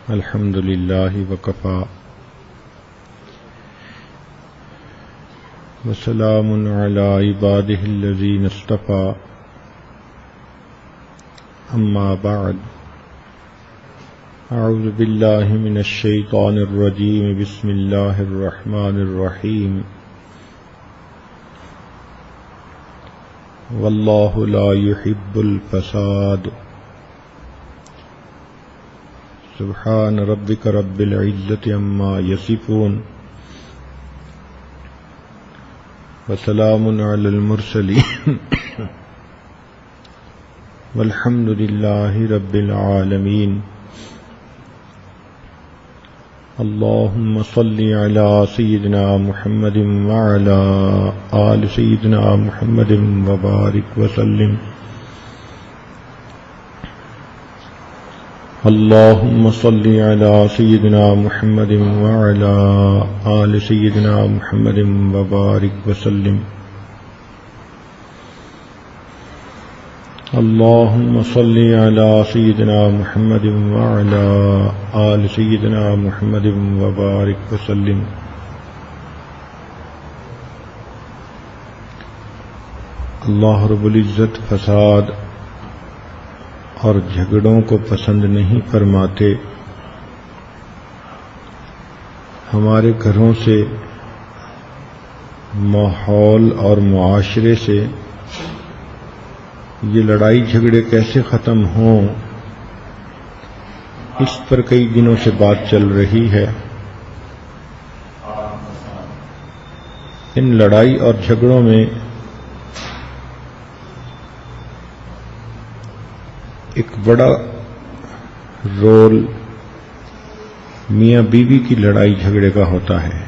الحمد للہ وکفا وسلام علی عبادہ الذین اصطفی اما بعد اعوذ باللہ من الشیطان الرجیم بسم اللہ الرحمن الرحیم واللہ لا يحب الفساد سبحان ربک رب العزة عما یصفون وسلام علی المرسلین والحمد للہ رب العالمین اللہم صلی علی سیدنا محمد وعلی آل سیدنا محمد وبارک وسلم اللہم صلی علی سیدنا محمد وعلی آل سیدنا محمد وبارک وسلم اللہم صلی علی سیدنا محمد وعلی آل سیدنا محمد وبارک وسلم اللہ رب العزت فساد اور جھگڑوں کو پسند نہیں فرماتے. ہمارے گھروں سے، ماحول اور معاشرے سے یہ لڑائی جھگڑے کیسے ختم ہوں، اس پر کئی دنوں سے بات چل رہی ہے. ان لڑائی اور جھگڑوں میں ایک بڑا رول میاں بیوی کی لڑائی جھگڑے کا ہوتا ہے.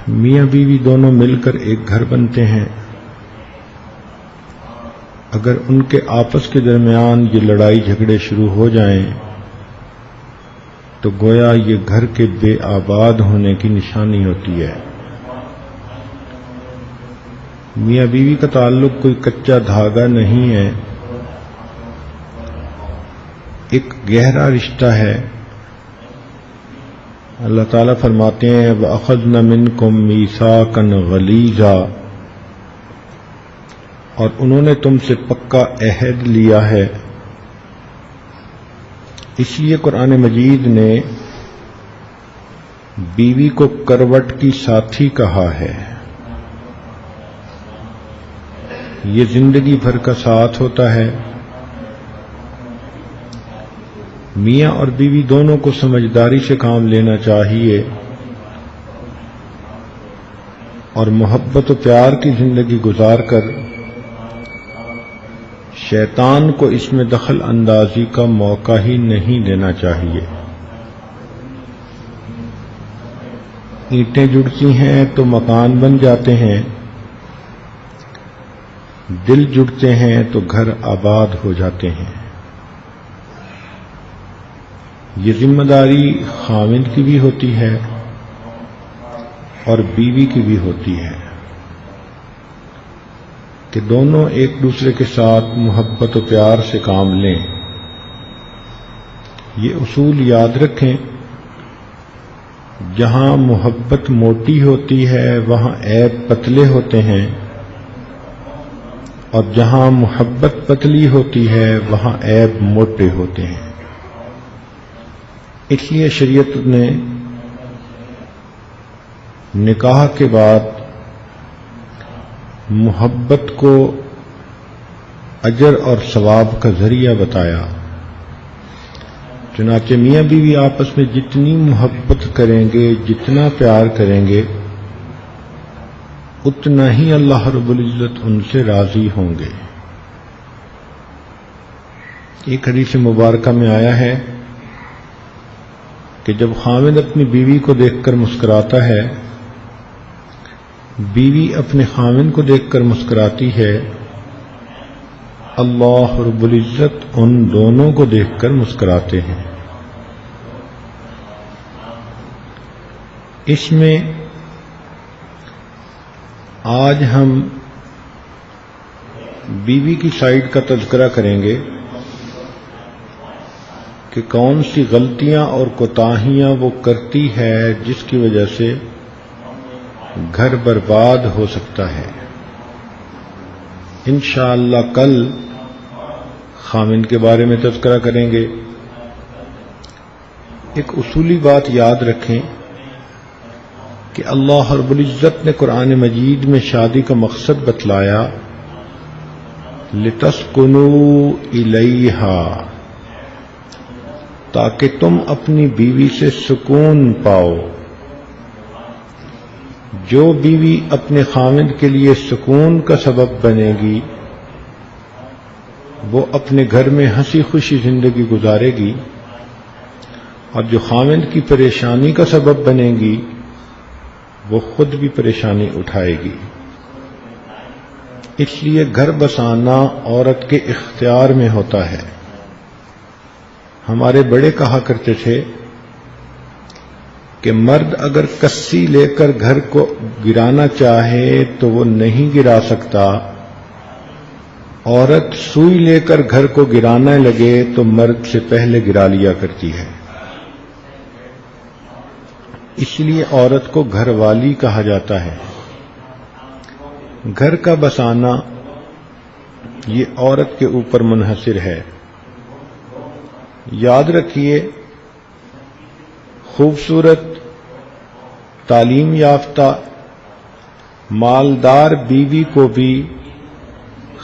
میاں بیوی دونوں مل کر ایک گھر بنتے ہیں. اگر ان کے آپس کے درمیان یہ لڑائی جھگڑے شروع ہو جائیں تو گویا یہ گھر کے بے آباد ہونے کی نشانی ہوتی ہے. میاں بیوی کا تعلق کوئی کچا دھاگا نہیں ہے، ایک گہرا رشتہ ہے. اللہ تعالیٰ فرماتے ہیں وَأَخَذْنَ مِنْكُمْ مِيثَاقًا غَلِيظًا، اور انہوں نے تم سے پکا عہد لیا ہے. اس لیے قرآن مجید نے بیوی کو کروٹ کی ساتھی کہا ہے. یہ زندگی بھر کا ساتھ ہوتا ہے. میاں اور بیوی دونوں کو سمجھداری سے کام لینا چاہیے اور محبت و پیار کی زندگی گزار کر شیطان کو اس میں دخل اندازی کا موقع ہی نہیں دینا چاہیے. اینٹیں جڑتی ہیں تو مکان بن جاتے ہیں، دل جڑتے ہیں تو گھر آباد ہو جاتے ہیں. یہ ذمہ داری خاوند کی بھی ہوتی ہے اور بیوی کی بھی ہوتی ہے کہ دونوں ایک دوسرے کے ساتھ محبت و پیار سے کام لیں. یہ اصول یاد رکھیں، جہاں محبت موٹی ہوتی ہے وہاں عیب پتلے ہوتے ہیں، اور جہاں محبت پتلی ہوتی ہے وہاں عیب موٹے ہوتے ہیں. اس لیے شریعت نے نکاح کے بعد محبت کو اجر اور ثواب کا ذریعہ بتایا. چنانچہ میاں بیوی آپس میں جتنی محبت کریں گے، جتنا پیار کریں گے، اتنا ہی اللہ رب العزت ان سے راضی ہوں گے. ایک حدیث مبارکہ میں آیا ہے کہ جب خاوند اپنی بیوی کو دیکھ کر مسکراتا ہے، بیوی اپنے خاوند کو دیکھ کر مسکراتی ہے، اللہ رب العزت ان دونوں کو دیکھ کر مسکراتے ہیں. اس میں آج ہم بیوی کی سائیڈ کا تذکرہ کریں گے کہ کون سی غلطیاں اور کوتاہیاں وہ کرتی ہے جس کی وجہ سے گھر برباد ہو سکتا ہے۔ انشاءاللہ کل خامند کے بارے میں تذکرہ کریں گے۔ ایک اصولی بات یاد رکھیں کہ اللہ رب العزت نے قرآن مجید میں شادی کا مقصد بتلایا، لِتَسْكُنُوا إِلَيْهَا، تاکہ تم اپنی بیوی سے سکون پاؤ۔ جو بیوی اپنے خامند کے لیے سکون کا سبب بنے گی وہ اپنے گھر میں ہنسی خوشی زندگی گزارے گی، اور جو خامند کی پریشانی کا سبب بنے گی وہ خود بھی پریشانی اٹھائے گی۔ اس لیے گھر بسانا عورت کے اختیار میں ہوتا ہے۔ ہمارے بڑے کہا کرتے تھے کہ مرد اگر کسی لے کر گھر کو گرانا چاہے تو وہ نہیں گرا سکتا، عورت سوئی لے کر گھر کو گرانا لگے تو مرد سے پہلے گرا لیا کرتی ہے۔ اس لیے عورت کو گھر والی کہا جاتا ہے۔ گھر کا بسانا یہ عورت کے اوپر منحصر ہے۔ یاد رکھیے، خوبصورت، تعلیم یافتہ، مالدار بیوی کو بھی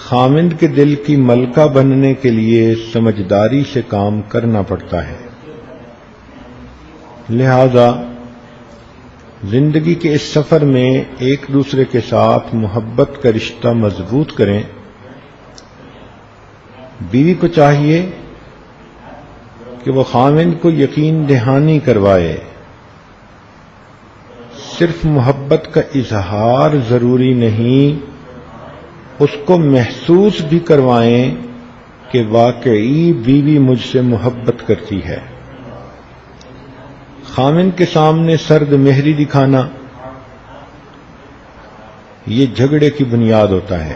خامند کے دل کی ملکہ بننے کے لیے سمجھداری سے کام کرنا پڑتا ہے۔ لہذا زندگی کے اس سفر میں ایک دوسرے کے ساتھ محبت کا رشتہ مضبوط کریں۔ بیوی کو چاہیے کہ وہ خامند کو یقین دہانی کروائے۔ صرف محبت کا اظہار ضروری نہیں، اس کو محسوس بھی کروائیں کہ واقعی بیوی مجھ سے محبت کرتی ہے۔ خامند کے سامنے سرد مہری دکھانا یہ جھگڑے کی بنیاد ہوتا ہے۔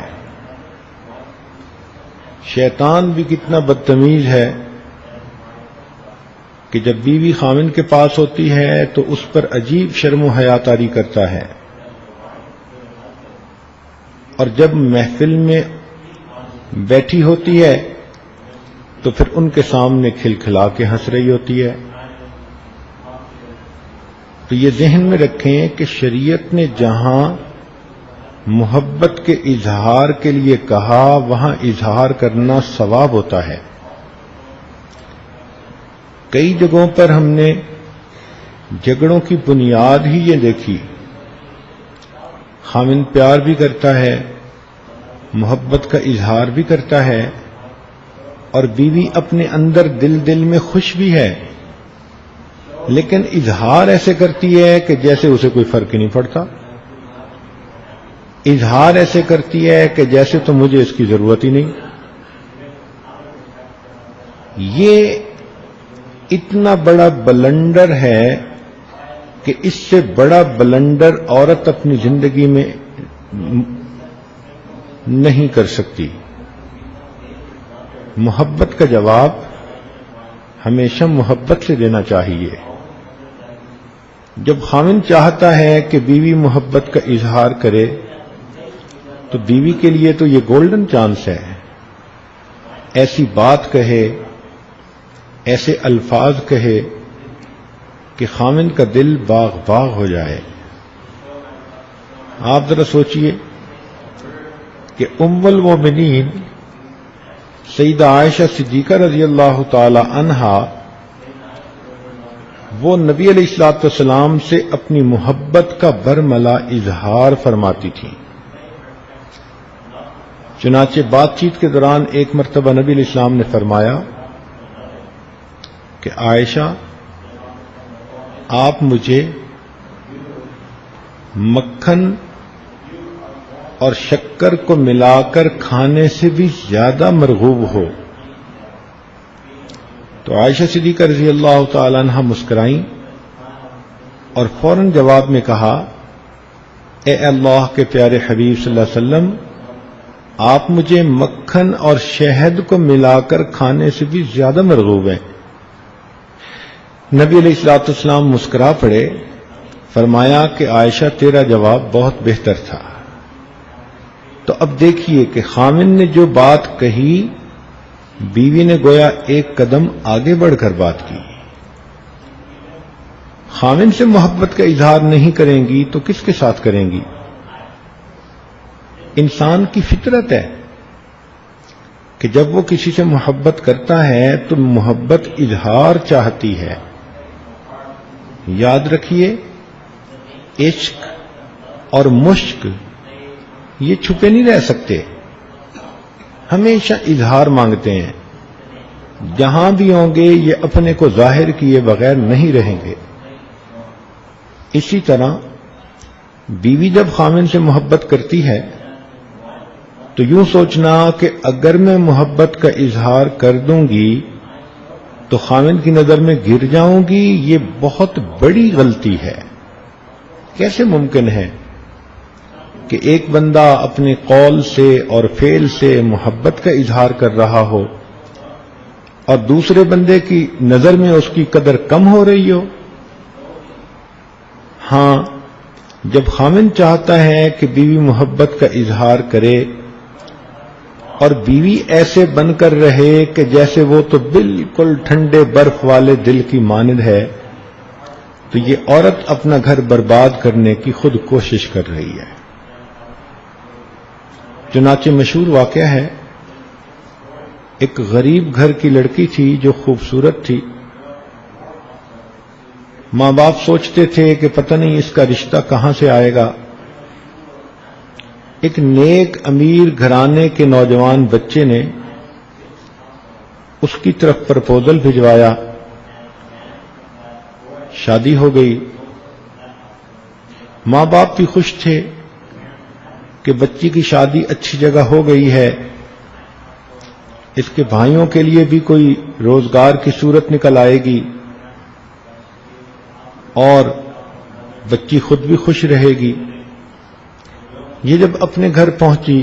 شیطان بھی کتنا بدتمیز ہے کہ جب بیوی خامند کے پاس ہوتی ہے تو اس پر عجیب شرم و حیا طاری کرتا ہے، اور جب محفل میں بیٹھی ہوتی ہے تو پھر ان کے سامنے کھلکھلا کے ہنس رہی ہوتی ہے۔ تو یہ ذہن میں رکھیں کہ شریعت نے جہاں محبت کے اظہار کے لیے کہا وہاں اظہار کرنا ثواب ہوتا ہے۔ کئی جگہوں پر ہم نے جھگڑوں کی بنیاد ہی یہ دیکھی، خامند پیار بھی کرتا ہے، محبت کا اظہار بھی کرتا ہے، اور بیوی اپنے اندر دل میں خوش بھی ہے، لیکن اظہار ایسے کرتی ہے کہ جیسے اسے کوئی فرق ہی نہیں پڑتا۔ اظہار ایسے کرتی ہے کہ جیسے تو مجھے اس کی ضرورت ہی نہیں۔ یہ اتنا بڑا بلنڈر ہے کہ اس سے بڑا بلنڈر عورت اپنی زندگی میں نہیں کر سکتی۔ محبت کا جواب ہمیشہ محبت سے دینا چاہیے۔ جب خامند چاہتا ہے کہ بیوی محبت کا اظہار کرے تو بیوی کے لیے تو یہ گولڈن چانس ہے، ایسی بات کہے، ایسے الفاظ کہے کہ خامند کا دل باغ باغ ہو جائے۔ آپ ذرا سوچئے کہ ام المومنین سیدہ عائشہ صدیقہ رضی اللہ تعالی عنہا وہ نبی علیہ الصلوۃ والسلام سے اپنی محبت کا برملا اظہار فرماتی تھیں۔ چنانچہ بات چیت کے دوران ایک مرتبہ نبی علیہ السلام نے فرمایا کہ عائشہ، آپ مجھے مکھن اور شکر کو ملا کر کھانے سے بھی زیادہ مرغوب ہو۔ تو عائشہ صدیقہ رضی اللہ تعالی عنہ مسکرائیں اور فوراً جواب میں کہا، اے اللہ کے پیارے حبیب صلی اللہ علیہ وسلم، آپ مجھے مکھن اور شہد کو ملا کر کھانے سے بھی زیادہ مرغوب ہیں۔ نبی علیہ الصلوۃ والسلام مسکرا پڑے، فرمایا کہ عائشہ تیرا جواب بہت بہتر تھا۔ تو اب دیکھیے کہ خاوند نے جو بات کہی، بیوی نے گویا ایک قدم آگے بڑھ کر بات کی۔ خاوند سے محبت کا اظہار نہیں کریں گی تو کس کے ساتھ کریں گی؟ انسان کی فطرت ہے کہ جب وہ کسی سے محبت کرتا ہے تو محبت اظہار چاہتی ہے۔ یاد رکھیے، عشق اور مشق یہ چھپے نہیں رہ سکتے، ہمیشہ اظہار مانگتے ہیں۔ جہاں بھی ہوں گے یہ اپنے کو ظاہر کیے بغیر نہیں رہیں گے۔ اسی طرح بیوی جب خاوند سے محبت کرتی ہے تو یوں سوچنا کہ اگر میں محبت کا اظہار کر دوں گی تو خاوند کی نظر میں گر جاؤں گی، یہ بہت بڑی غلطی ہے۔ کیسے ممکن ہے کہ ایک بندہ اپنے قول سے اور فعل سے محبت کا اظہار کر رہا ہو اور دوسرے بندے کی نظر میں اس کی قدر کم ہو رہی ہو؟ ہاں، جب خاوند چاہتا ہے کہ بیوی محبت کا اظہار کرے اور بیوی ایسے بن کر رہے کہ جیسے وہ تو بالکل ٹھنڈے برف والے دل کی مانند ہے، تو یہ عورت اپنا گھر برباد کرنے کی خود کوشش کر رہی ہے۔ چنانچہ مشہور واقعہ ہے، ایک غریب گھر کی لڑکی تھی جو خوبصورت تھی۔ ماں باپ سوچتے تھے کہ پتہ نہیں اس کا رشتہ کہاں سے آئے گا۔ ایک نیک امیر گھرانے کے نوجوان بچے نے اس کی طرف پرپوزل بھجوایا، شادی ہو گئی۔ ماں باپ بھی خوش تھے کہ بچی کی شادی اچھی جگہ ہو گئی ہے، اس کے بھائیوں کے لیے بھی کوئی روزگار کی صورت نکل آئے گی اور بچی خود بھی خوش رہے گی۔ یہ جب اپنے گھر پہنچی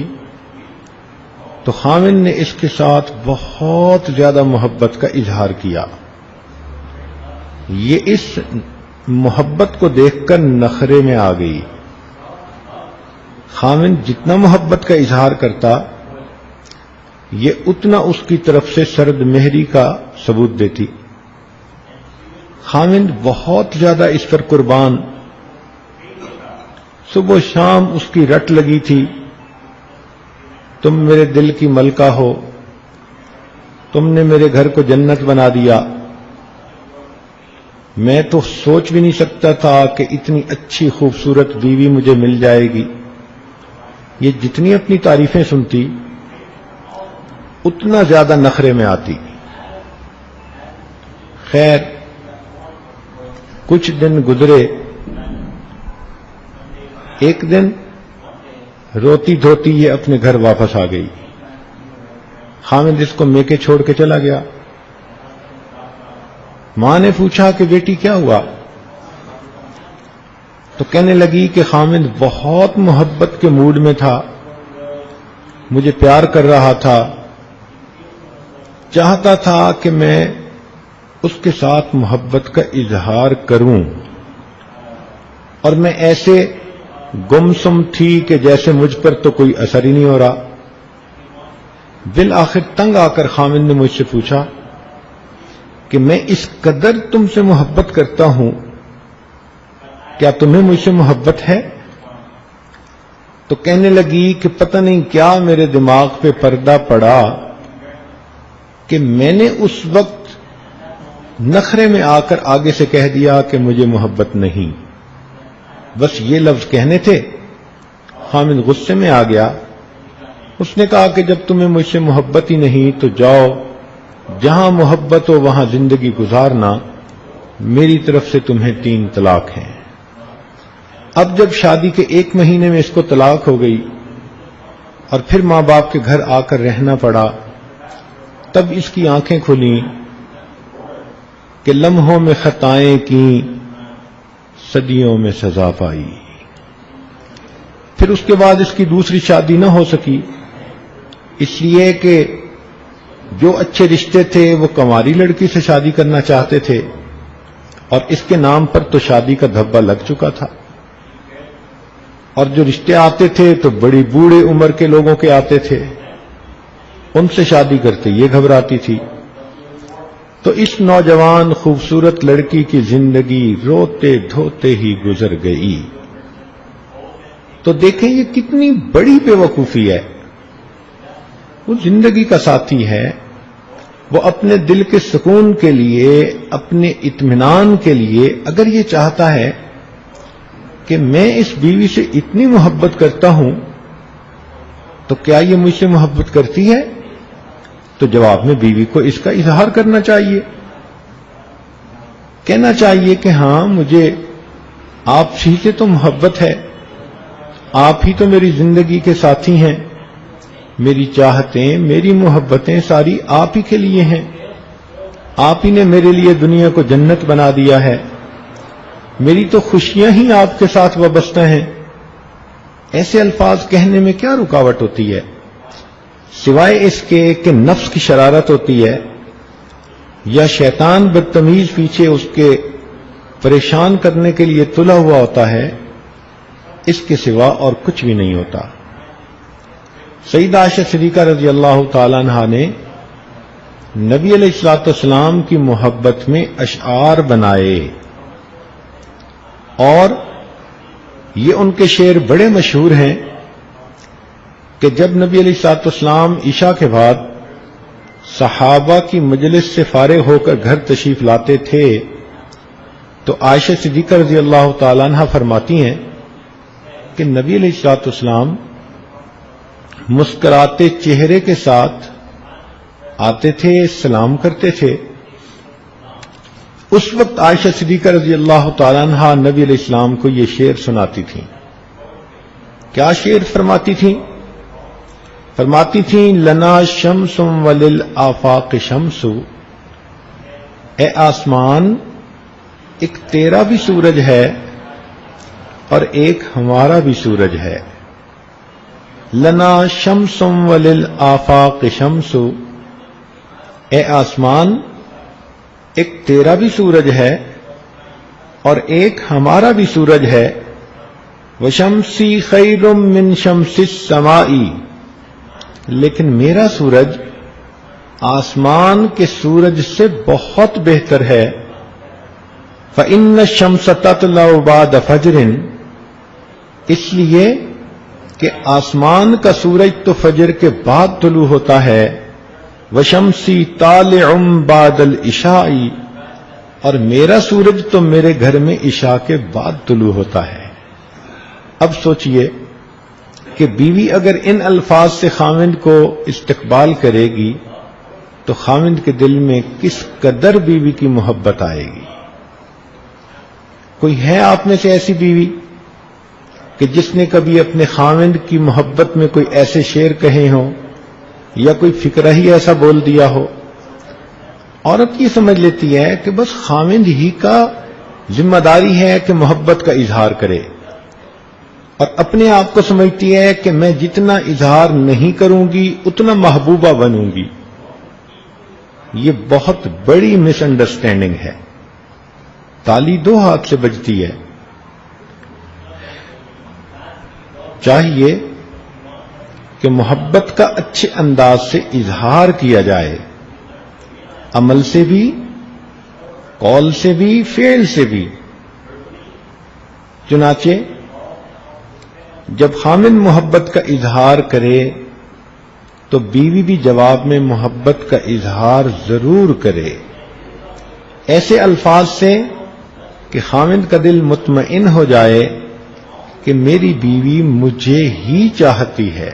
تو خاوند نے اس کے ساتھ بہت زیادہ محبت کا اظہار کیا۔ یہ اس محبت کو دیکھ کر نخرے میں آ گئی۔ خاوند جتنا محبت کا اظہار کرتا، یہ اتنا اس کی طرف سے سرد مہری کا ثبوت دیتی۔ خاوند بہت زیادہ اس پر قربان، صبح و شام اس کی رٹ لگی تھی، تم میرے دل کی ملکہ ہو، تم نے میرے گھر کو جنت بنا دیا، میں تو سوچ بھی نہیں سکتا تھا کہ اتنی اچھی خوبصورت بیوی مجھے مل جائے گی۔ یہ جتنی اپنی تعریفیں سنتی اتنا زیادہ نخرے میں آتی۔ خیر، کچھ دن گزرے، ایک دن روتی دھوتی یہ اپنے گھر واپس آ گئی۔ خاوند اس کو میکے چھوڑ کے چلا گیا۔ ماں نے پوچھا کہ بیٹی کیا ہوا؟ تو کہنے لگی کہ خاوند بہت محبت کے موڈ میں تھا، مجھے پیار کر رہا تھا، چاہتا تھا کہ میں اس کے ساتھ محبت کا اظہار کروں، اور میں ایسے گمسم تھی کہ جیسے مجھ پر تو کوئی اثر ہی نہیں ہو رہا۔ بالآخر تنگ آ کر خاوند نے مجھ سے پوچھا کہ میں اس قدر تم سے محبت کرتا ہوں، کیا تمہیں مجھ سے محبت ہے؟ تو کہنے لگی کہ پتہ نہیں کیا میرے دماغ پہ پردہ پڑا کہ میں نے اس وقت نخرے میں آ کر آگے سے کہہ دیا کہ مجھے محبت نہیں۔ بس یہ لفظ کہنے تھے۔ خاوند غصے میں آ گیا۔ اس نے کہا کہ جب تمہیں مجھ سے محبت ہی نہیں تو جاؤ، جہاں محبت ہو وہاں زندگی گزارنا، میری طرف سے تمہیں 3 طلاق ہیں۔ اب جب شادی کے 1 مہینے میں اس کو طلاق ہو گئی اور پھر ماں باپ کے گھر آ کر رہنا پڑا، تب اس کی آنکھیں کھلیں کہ لمحوں میں خطائیں کی، صدیوں میں سزا پائی۔ پھر اس کے بعد اس کی دوسری شادی نہ ہو سکی، اس لیے کہ جو اچھے رشتے تھے وہ کنواری لڑکی سے شادی کرنا چاہتے تھے، اور اس کے نام پر تو شادی کا دھبا لگ چکا تھا، اور جو رشتے آتے تھے تو بڑی بوڑھے عمر کے لوگوں کے آتے تھے، ان سے شادی کرتے یہ گھبراتی تھی۔ تو اس نوجوان خوبصورت لڑکی کی زندگی روتے دھوتے ہی گزر گئی۔ تو دیکھیں یہ کتنی بڑی بے وقوفی ہے۔ وہ زندگی کا ساتھی ہے، وہ اپنے دل کے سکون کے لیے، اپنے اطمینان کے لیے اگر یہ چاہتا ہے کہ میں اس بیوی سے اتنی محبت کرتا ہوں تو کیا یہ مجھ سے محبت کرتی ہے؟ تو جواب میں بیوی کو اس کا اظہار کرنا چاہیے، کہنا چاہیے کہ ہاں مجھے آپ سے تو محبت ہے، آپ ہی تو میری زندگی کے ساتھی ہیں، میری چاہتیں میری محبتیں ساری آپ ہی کے لیے ہیں، آپ ہی نے میرے لیے دنیا کو جنت بنا دیا ہے، میری تو خوشیاں ہی آپ کے ساتھ وابستہ ہیں۔ ایسے الفاظ کہنے میں کیا رکاوٹ ہوتی ہے سوائے اس کے کہ نفس کی شرارت ہوتی ہے یا شیطان بدتمیز پیچھے اس کے پریشان کرنے کے لیے تلا ہوا ہوتا ہے، اس کے سوا اور کچھ بھی نہیں ہوتا۔ سیدہ عائشہ صدیقہ رضی اللہ تعالی عنہا نے نبی علیہ الصلوۃ والسلام کی محبت میں اشعار بنائے، اور یہ ان کے شعر بڑے مشہور ہیں کہ جب نبی علیہ الصلوۃ والسلام عشاء کے بعد صحابہ کی مجلس سے فارغ ہو کر گھر تشریف لاتے تھے تو عائشہ صدیقہ رضی اللہ تعالی عنہا فرماتی ہیں کہ نبی علیہ الصلوۃ والسلام مسکراتے چہرے کے ساتھ آتے تھے، سلام کرتے تھے۔ اس وقت عائشہ صدیقہ رضی اللہ تعالی عنہا نبی علیہ السلام کو یہ شعر سناتی تھیں۔ کیا شعر فرماتی تھیں؟ فرماتی تھیں لنا شمس وللآفاق شمس، اے آسمان ایک تیرا بھی سورج ہے اور ایک ہمارا بھی سورج ہے۔ لنا شمس وللآفاق شمس، اے آسمان ایک تیرا بھی سورج ہے اور ایک ہمارا بھی سورج ہے۔ وشمسی خیر من شمس السماء، لیکن میرا سورج آسمان کے سورج سے بہت بہتر ہے۔ فإن الشمس تطلع بعد فجر، اس لیے کہ آسمان کا سورج تو فجر کے بعد طلوع ہوتا ہے۔ وشمسی طالع بعد العشاء، اور میرا سورج تو میرے گھر میں عشاء کے بعد طلوع ہوتا ہے۔ اب سوچئے کہ بیوی اگر ان الفاظ سے خاوند کو استقبال کرے گی تو خاوند کے دل میں کس قدر بیوی کی محبت آئے گی۔ کوئی ہے آپ میں سے ایسی بیوی کہ جس نے کبھی اپنے خاوند کی محبت میں کوئی ایسے شعر کہے ہوں یا کوئی فقرہ ہی ایسا بول دیا ہو؟ عورت یہ سمجھ لیتی ہے کہ بس خاوند ہی کا ذمہ داری ہے کہ محبت کا اظہار کرے، اور اپنے آپ کو سمجھتی ہے کہ میں جتنا اظہار نہیں کروں گی اتنا محبوبہ بنوں گی۔ یہ بہت بڑی مس انڈرسٹینڈنگ ہے، تالی دو ہاتھ سے بجتی ہے۔ چاہیے کہ محبت کا اچھے انداز سے اظہار کیا جائے، عمل سے بھی، قول سے بھی، فعل سے بھی۔ چنانچہ جب خاوند محبت کا اظہار کرے تو بیوی بھی جواب میں محبت کا اظہار ضرور کرے، ایسے الفاظ سے کہ خاوند کا دل مطمئن ہو جائے کہ میری بیوی مجھے ہی چاہتی ہے۔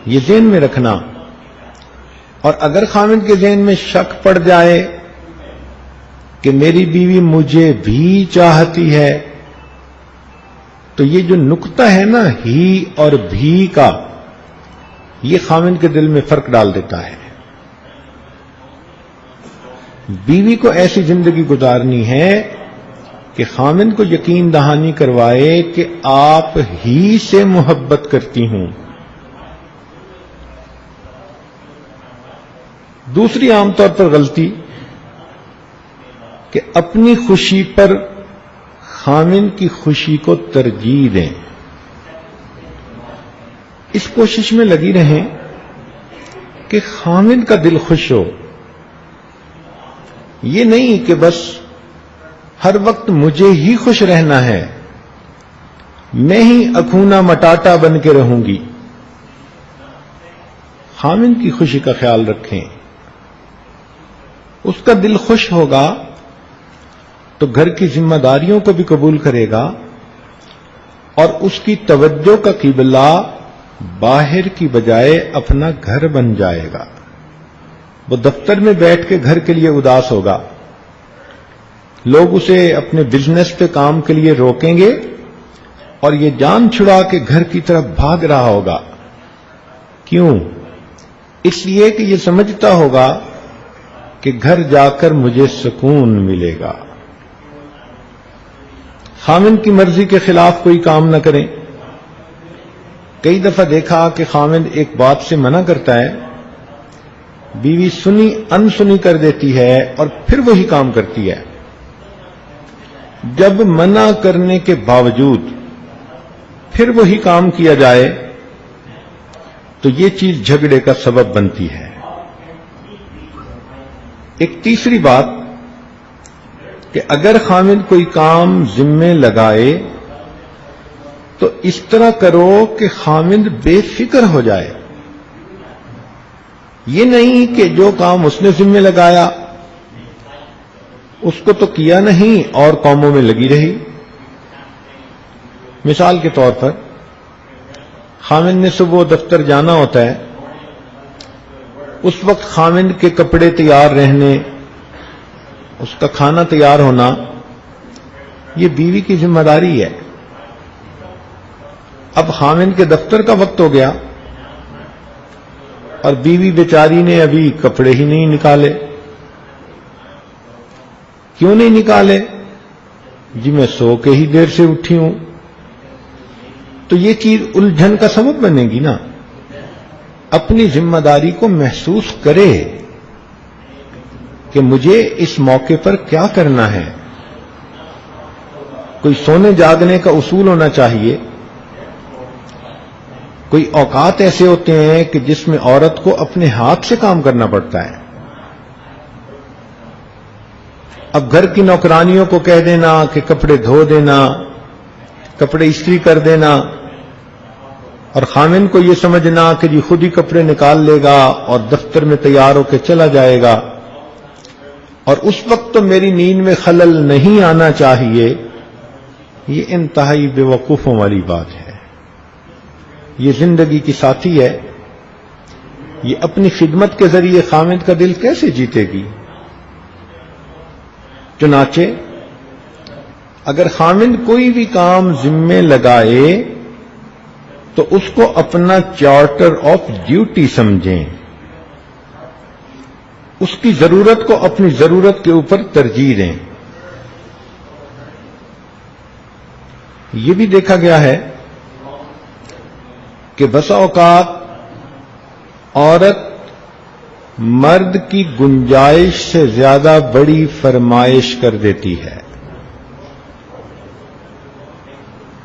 یہ ذہن میں رکھنا، اور اگر خاوند کے ذہن میں شک پڑ جائے کہ میری بیوی مجھے بھی چاہتی ہے تو یہ جو نقطہ ہے نا ہی اور بھی کا، یہ خاوند کے دل میں فرق ڈال دیتا ہے۔ بیوی کو ایسی زندگی گزارنی ہے کہ خاوند کو یقین دہانی کروائے کہ آپ ہی سے محبت کرتی ہوں۔ دوسری عام طور پر غلطی کہ اپنی خوشی پر خاوند کی خوشی کو ترجیح دیں. اس کوشش میں لگی رہیں کہ خاوند کا دل خوش ہو. یہ نہیں کہ بس ہر وقت مجھے ہی خوش رہنا ہے، میں ہی اکھونا مٹاٹا بن کے رہوں گی. خاوند کی خوشی کا خیال رکھیں. اس کا دل خوش ہوگا تو گھر کی ذمہ داریوں کو بھی قبول کرے گا، اور اس کی توجہ کا قبلہ باہر کی بجائے اپنا گھر بن جائے گا. وہ دفتر میں بیٹھ کے گھر کے لیے اداس ہوگا، لوگ اسے اپنے بزنس پہ کام کے لیے روکیں گے اور یہ جان چھڑا کے گھر کی طرف بھاگ رہا ہوگا. کیوں؟ اس لیے کہ یہ سمجھتا ہوگا کہ گھر جا کر مجھے سکون ملے گا. خاوند کی مرضی کے خلاف کوئی کام نہ کریں. کئی دفعہ دیکھا کہ خاوند ایک بات سے منع کرتا ہے، بیوی سنی انسنی کر دیتی ہے اور پھر وہی کام کرتی ہے. جب منع کرنے کے باوجود پھر وہی کام کیا جائے تو یہ چیز جھگڑے کا سبب بنتی ہے. ایک تیسری بات کہ اگر خاوند کوئی کام ذمے لگائے تو اس طرح کرو کہ خاوند بے فکر ہو جائے. یہ نہیں کہ جو کام اس نے ذمے لگایا اس کو تو کیا نہیں اور کاموں میں لگی رہی. مثال کے طور پر خاوند نے صبح دفتر جانا ہوتا ہے، اس وقت خاوند کے کپڑے تیار رہنے، اس کا کھانا تیار ہونا، یہ بیوی کی ذمہ داری ہے. اب خاوند کے دفتر کا وقت ہو گیا اور بیوی بیچاری نے ابھی کپڑے ہی نہیں نکالے. کیوں نہیں نکالے؟ جی میں سو کے ہی دیر سے اٹھی ہوں. تو یہ چیز الجھن کا سبب بنے گی نا. اپنی ذمہ داری کو محسوس کرے کہ مجھے اس موقع پر کیا کرنا ہے. کوئی سونے جاگنے کا اصول ہونا چاہیے. کوئی اوقات ایسے ہوتے ہیں کہ جس میں عورت کو اپنے ہاتھ سے کام کرنا پڑتا ہے. اب گھر کی نوکرانیوں کو کہہ دینا کہ کپڑے دھو دینا، کپڑے استری کر دینا، اور خاوند کو یہ سمجھنا کہ جی خود ہی کپڑے نکال لے گا اور دفتر میں تیار ہو کے چلا جائے گا، اور اس وقت تو میری نیند میں خلل نہیں آنا چاہیے، یہ انتہائی بے وقوفوں والی بات ہے. یہ زندگی کی ساتھی ہے، یہ اپنی خدمت کے ذریعے خاوند کا دل کیسے جیتے گی؟ چنانچہ اگر خاوند کوئی بھی کام ذمے لگائے تو اس کو اپنا چارٹر آف ڈیوٹی سمجھیں. اس کی ضرورت کو اپنی ضرورت کے اوپر ترجیح دیں. یہ بھی دیکھا گیا ہے کہ بسا اوقات عورت مرد کی گنجائش سے زیادہ بڑی فرمائش کر دیتی ہے.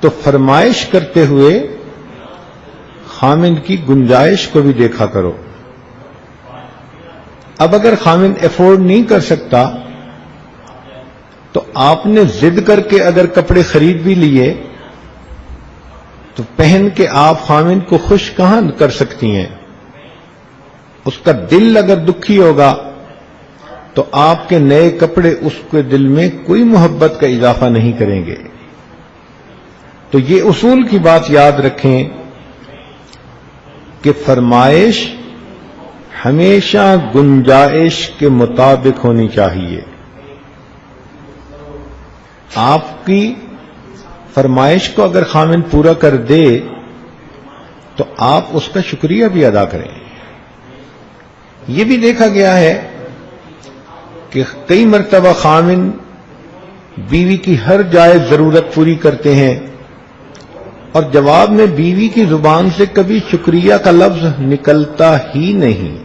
تو فرمائش کرتے ہوئے خاوند کی گنجائش کو بھی دیکھا کرو. اب اگر خاوند افورڈ نہیں کر سکتا تو آپ نے ضد کر کے اگر کپڑے خرید بھی لیے تو پہن کے آپ خاوند کو خوش کہاں کر سکتی ہیں؟ اس کا دل اگر دکھی ہوگا تو آپ کے نئے کپڑے اس کے دل میں کوئی محبت کا اضافہ نہیں کریں گے. تو یہ اصول کی بات یاد رکھیں کہ فرمائش ہمیشہ گنجائش کے مطابق ہونی چاہیے. آپ کی فرمائش کو اگر خاوند پورا کر دے تو آپ اس کا شکریہ بھی ادا کریں. یہ بھی دیکھا گیا ہے کہ کئی مرتبہ خاوند بیوی کی ہر جائز ضرورت پوری کرتے ہیں اور جواب میں بیوی کی زبان سے کبھی شکریہ کا لفظ نکلتا ہی نہیں.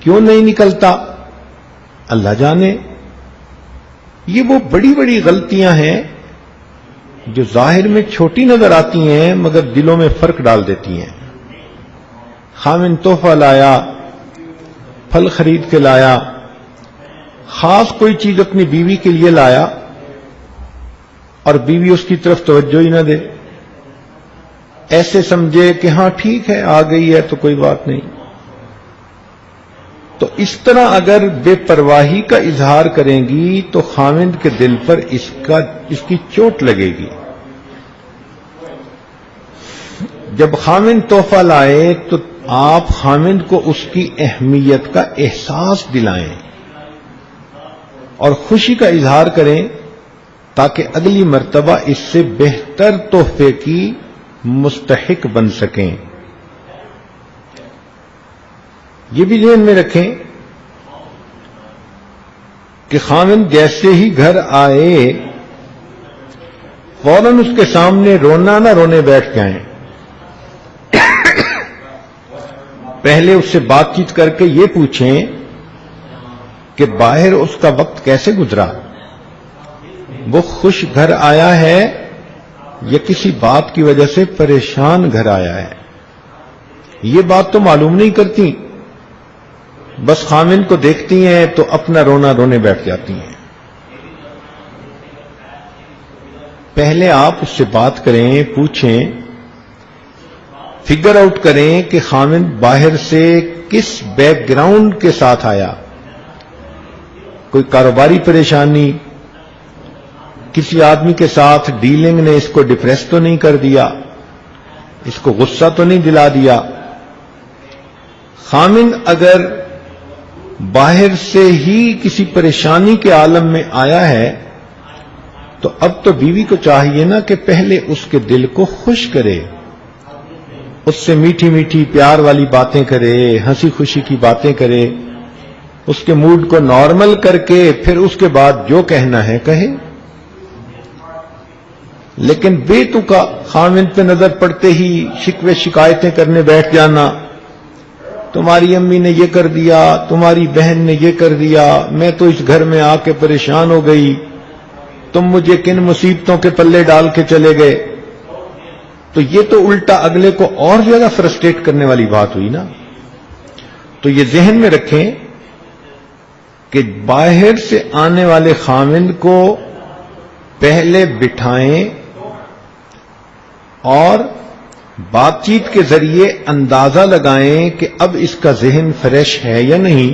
کیوں نہیں نکلتا؟ اللہ جانے. یہ وہ بڑی بڑی غلطیاں ہیں جو ظاہر میں چھوٹی نظر آتی ہیں مگر دلوں میں فرق ڈال دیتی ہیں. خامن تحفہ لایا، پھل خرید کے لایا، خاص کوئی چیز اپنی بیوی کے لیے لایا اور بیوی اس کی طرف توجہ ہی نہ دے، ایسے سمجھے کہ ہاں ٹھیک ہے آ گئی ہے تو کوئی بات نہیں. تو اس طرح اگر بے پرواہی کا اظہار کریں گی تو خاوند کے دل پر اس کی چوٹ لگے گی. جب خاوند تحفہ لائے تو آپ خاوند کو اس کی اہمیت کا احساس دلائیں اور خوشی کا اظہار کریں تاکہ اگلی مرتبہ اس سے بہتر تحفے کی مستحق بن سکیں. یہ بھی ذہن میں رکھیں کہ خاوند جیسے ہی گھر آئے فوراً اس کے سامنے رونا نہ رونے بیٹھ جائیں. پہلے اس سے بات چیت کر کے یہ پوچھیں کہ باہر اس کا وقت کیسے گزرا، وہ خوش گھر آیا ہے یا کسی بات کی وجہ سے پریشان گھر آیا ہے. یہ بات تو معلوم نہیں کرتی، بس خامن کو دیکھتی ہیں تو اپنا رونا رونے بیٹھ جاتی ہیں. پہلے آپ اس سے بات کریں، پوچھیں، فگر آؤٹ کریں کہ خامن باہر سے کس بیک گراؤنڈ کے ساتھ آیا. کوئی کاروباری پریشانی، کسی آدمی کے ساتھ ڈیلنگ نے اس کو ڈپریس تو نہیں کر دیا، اس کو غصہ تو نہیں دلا دیا. خامن اگر باہر سے ہی کسی پریشانی کے عالم میں آیا ہے تو اب تو بیوی کو چاہیے نا کہ پہلے اس کے دل کو خوش کرے، اس سے میٹھی میٹھی پیار والی باتیں کرے، ہنسی خوشی کی باتیں کرے، اس کے موڈ کو نارمل کر کے پھر اس کے بعد جو کہنا ہے کہے. لیکن بے تکا خاوند پہ نظر پڑتے ہی شکوے شکایتیں کرنے بیٹھ جانا، تمہاری امی نے یہ کر دیا، تمہاری بہن نے یہ کر دیا، میں تو اس گھر میں آ کے پریشان ہو گئی، تم مجھے کن مصیبتوں کے پلے ڈال کے چلے گئے. تو یہ تو الٹا اگلے کو اور زیادہ فرسٹریٹ کرنے والی بات ہوئی نا. تو یہ ذہن میں رکھیں کہ باہر سے آنے والے خاوند کو پہلے بٹھائیں اور بات چیت کے ذریعے اندازہ لگائیں کہ اب اس کا ذہن فریش ہے یا نہیں.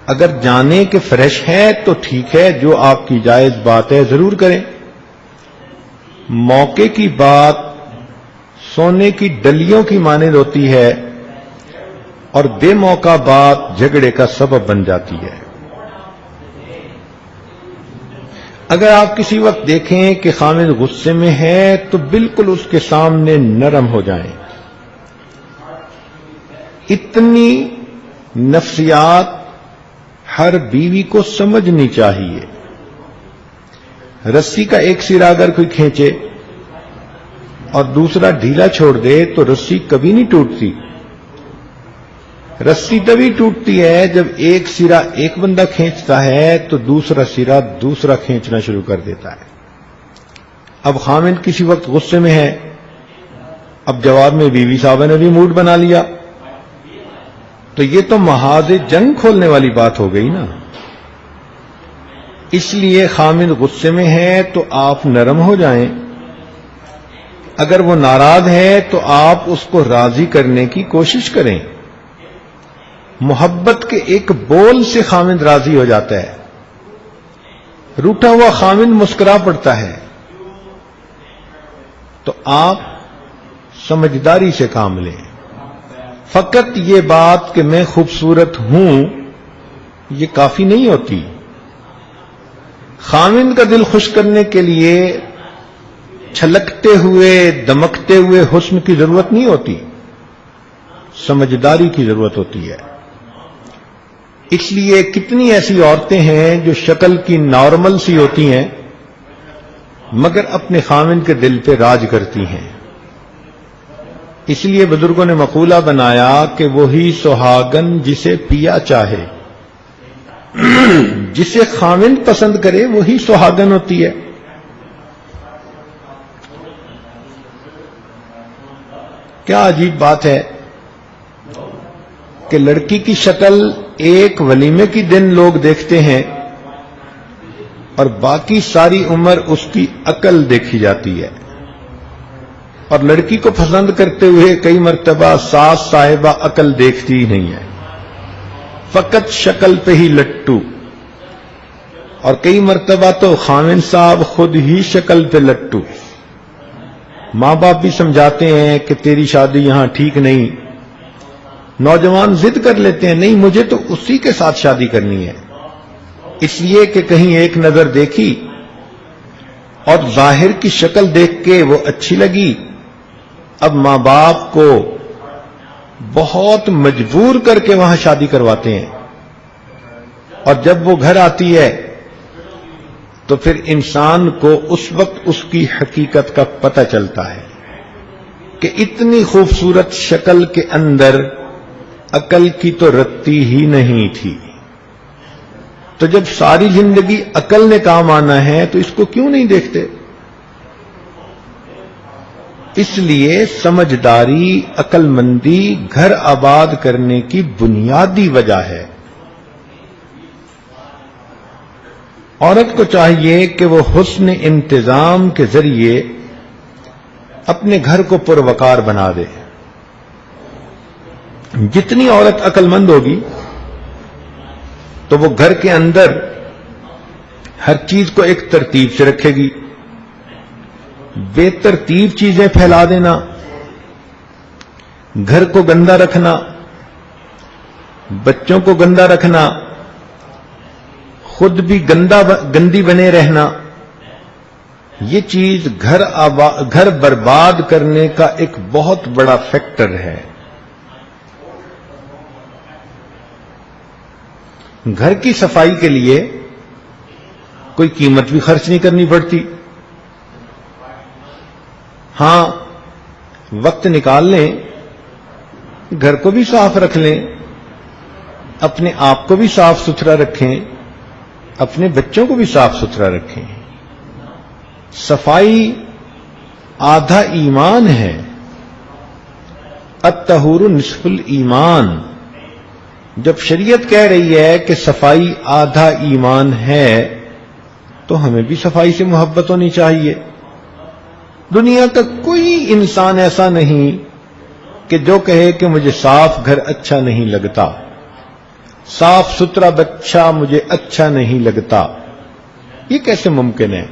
اگر جانیں کہ فریش ہے تو ٹھیک ہے، جو آپ کی جائز بات ہے ضرور کریں. موقع کی بات سونے کی ڈلیوں کی مانند ہوتی ہے اور بے موقع بات جھگڑے کا سبب بن جاتی ہے. اگر آپ کسی وقت دیکھیں کہ خامد غصے میں ہے تو بالکل اس کے سامنے نرم ہو جائیں. اتنی نفسیات ہر بیوی کو سمجھنی چاہیے. رسی کا ایک سرا اگر کوئی کھینچے اور دوسرا ڈھیلا چھوڑ دے تو رسی کبھی نہیں ٹوٹتی. رسی تبھی ٹوٹتی ہے جب ایک سرا ایک بندہ کھینچتا ہے تو دوسرا سرا دوسرا کھینچنا شروع کر دیتا ہے. اب خامد کسی وقت غصے میں ہے، اب جواب میں بیوی صاحبہ نے بھی موڈ بنا لیا تو یہ تو محاذ جنگ کھولنے والی بات ہو گئی نا. اس لیے خامد غصے میں ہے تو آپ نرم ہو جائیں. اگر وہ ناراض ہے تو آپ اس کو راضی کرنے کی کوشش کریں. محبت کے ایک بول سے خامد راضی ہو جاتا ہے. روٹھا ہوا خامد مسکرا پڑتا ہے. تو آپ سمجھداری سے کام لیں. فقط یہ بات کہ میں خوبصورت ہوں یہ کافی نہیں ہوتی. خامند کا دل خوش کرنے کے لیے چھلکتے ہوئے دمکتے ہوئے حسن کی ضرورت نہیں ہوتی، سمجھداری کی ضرورت ہوتی ہے. اس لیے کتنی ایسی عورتیں ہیں جو شکل کی نارمل سی ہوتی ہیں مگر اپنے خامند کے دل پہ راج کرتی ہیں. اس لیے بزرگوں نے مقولہ بنایا کہ وہی سہاگن جسے پیا چاہے. جسے خاوند پسند کرے وہی سہاگن ہوتی ہے. کیا عجیب بات ہے کہ لڑکی کی شکل ایک ولیمے کی دن لوگ دیکھتے ہیں اور باقی ساری عمر اس کی عقل دیکھی جاتی ہے، اور لڑکی کو پسند کرتے ہوئے کئی مرتبہ ساس صاحبہ عقل دیکھتی ہی نہیں ہے، فقط شکل پہ ہی لٹو. اور کئی مرتبہ تو خاوند صاحب خود ہی شکل پہ لٹو. ماں باپ بھی سمجھاتے ہیں کہ تیری شادی یہاں ٹھیک نہیں، نوجوان ضد کر لیتے ہیں نہیں مجھے تو اسی کے ساتھ شادی کرنی ہے، اس لیے کہ کہیں ایک نظر دیکھی اور ظاہر کی شکل دیکھ کے وہ اچھی لگی. اب ماں باپ کو بہت مجبور کر کے وہاں شادی کرواتے ہیں، اور جب وہ گھر آتی ہے تو پھر انسان کو اس وقت اس کی حقیقت کا پتہ چلتا ہے کہ اتنی خوبصورت شکل کے اندر عقل کی تو رتی ہی نہیں تھی. تو جب ساری زندگی عقل نے کام آنا ہے تو اس کو کیوں نہیں دیکھتے؟ اس لیے سمجھداری، عقل مندی گھر آباد کرنے کی بنیادی وجہ ہے. عورت کو چاہیے کہ وہ حسن انتظام کے ذریعے اپنے گھر کو پروقار بنا دے. جتنی عورت عقل مند ہوگی تو وہ گھر کے اندر ہر چیز کو ایک ترتیب سے رکھے گی. بے ترتیب چیزیں پھیلا دینا، گھر کو گندا رکھنا، بچوں کو گندا رکھنا، خود بھی گندی بنے رہنا، یہ چیز گھر برباد کرنے کا ایک بہت بڑا فیکٹر ہے. گھر کی صفائی کے لیے کوئی قیمت بھی خرچ نہیں کرنی پڑتی. ہاں وقت نکال لیں، گھر کو بھی صاف رکھ لیں، اپنے آپ کو بھی صاف ستھرا رکھیں، اپنے بچوں کو بھی صاف ستھرا رکھیں. صفائی آدھا ایمان ہے. الطہور نصف الایمان. جب شریعت کہہ رہی ہے کہ صفائی آدھا ایمان ہے تو ہمیں بھی صفائی سے محبت ہونی چاہیے. دنیا کا کوئی انسان ایسا نہیں کہ جو کہے کہ مجھے صاف گھر اچھا نہیں لگتا، صاف ستھرا بچہ مجھے اچھا نہیں لگتا. یہ کیسے ممکن ہے؟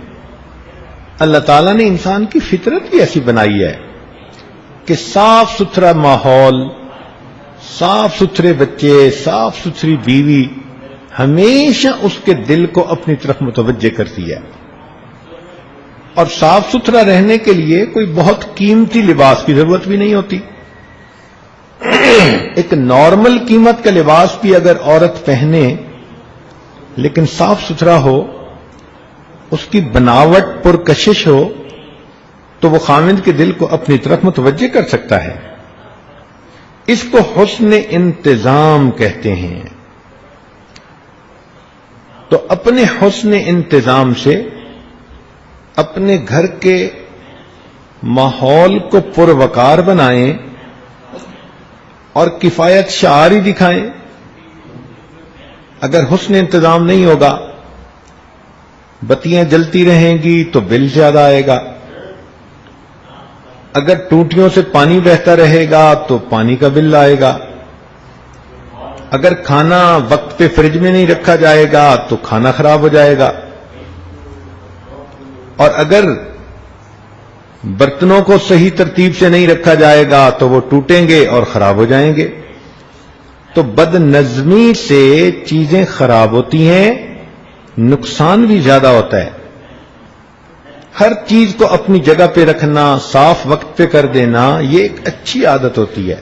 اللہ تعالیٰ نے انسان کی فطرت بھی ایسی بنائی ہے کہ صاف ستھرا ماحول، صاف ستھرے بچے، صاف ستھری بیوی ہمیشہ اس کے دل کو اپنی طرف متوجہ کرتی ہے. اور صاف ستھرا رہنے کے لیے کوئی بہت قیمتی لباس کی ضرورت بھی نہیں ہوتی. ایک نارمل قیمت کا لباس بھی اگر عورت پہنے لیکن صاف ستھرا ہو، اس کی بناوٹ پرکشش ہو، تو وہ خاوند کے دل کو اپنی طرف متوجہ کر سکتا ہے. اس کو حسن انتظام کہتے ہیں. تو اپنے حسن انتظام سے اپنے گھر کے ماحول کو پروقار بنائیں اور کفایت شعاری دکھائیں. اگر حسن انتظام نہیں ہوگا، بتیاں جلتی رہیں گی تو بل زیادہ آئے گا. اگر ٹوٹیوں سے پانی بہتا رہے گا تو پانی کا بل آئے گا. اگر کھانا وقت پہ فریج میں نہیں رکھا جائے گا تو کھانا خراب ہو جائے گا. اور اگر برتنوں کو صحیح ترتیب سے نہیں رکھا جائے گا تو وہ ٹوٹیں گے اور خراب ہو جائیں گے. تو بد نظمی سے چیزیں خراب ہوتی ہیں، نقصان بھی زیادہ ہوتا ہے. ہر چیز کو اپنی جگہ پہ رکھنا، صاف وقت پہ کر دینا، یہ ایک اچھی عادت ہوتی ہے.